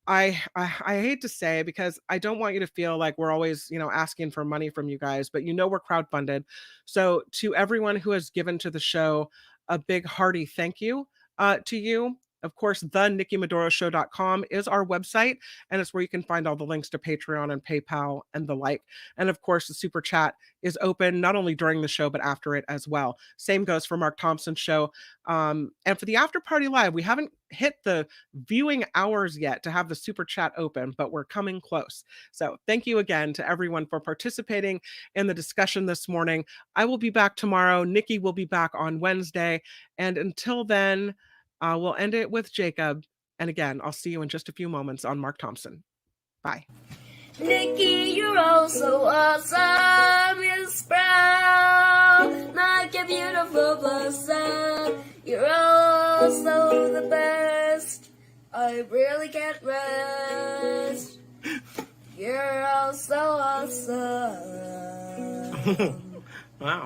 I hate to say, because I don't want you to feel like we're always, asking for money from you guys, but we're crowdfunded. So to everyone who has given to the show, a big hearty thank you to you. Of course, thenikkimedoroshow.com is our website, and it's where you can find all the links to Patreon and PayPal and the like. And of course, the super chat is open not only during the show, but after it as well. Same goes for Mark Thompson's show. And for the After Party Live, we haven't hit the viewing hours yet to have the super chat open, but we're coming close. So thank you again to everyone for participating in the discussion this morning. I will be back tomorrow. Nikki will be back on Wednesday. And until then, we'll end it with Jacob. And again, I'll see you in just a few moments on Mark Thompson. Bye. Nikki, you're all so awesome. You're sprout like a beautiful blossom. You're all so the best. I really can't rest. You're all so awesome. Wow.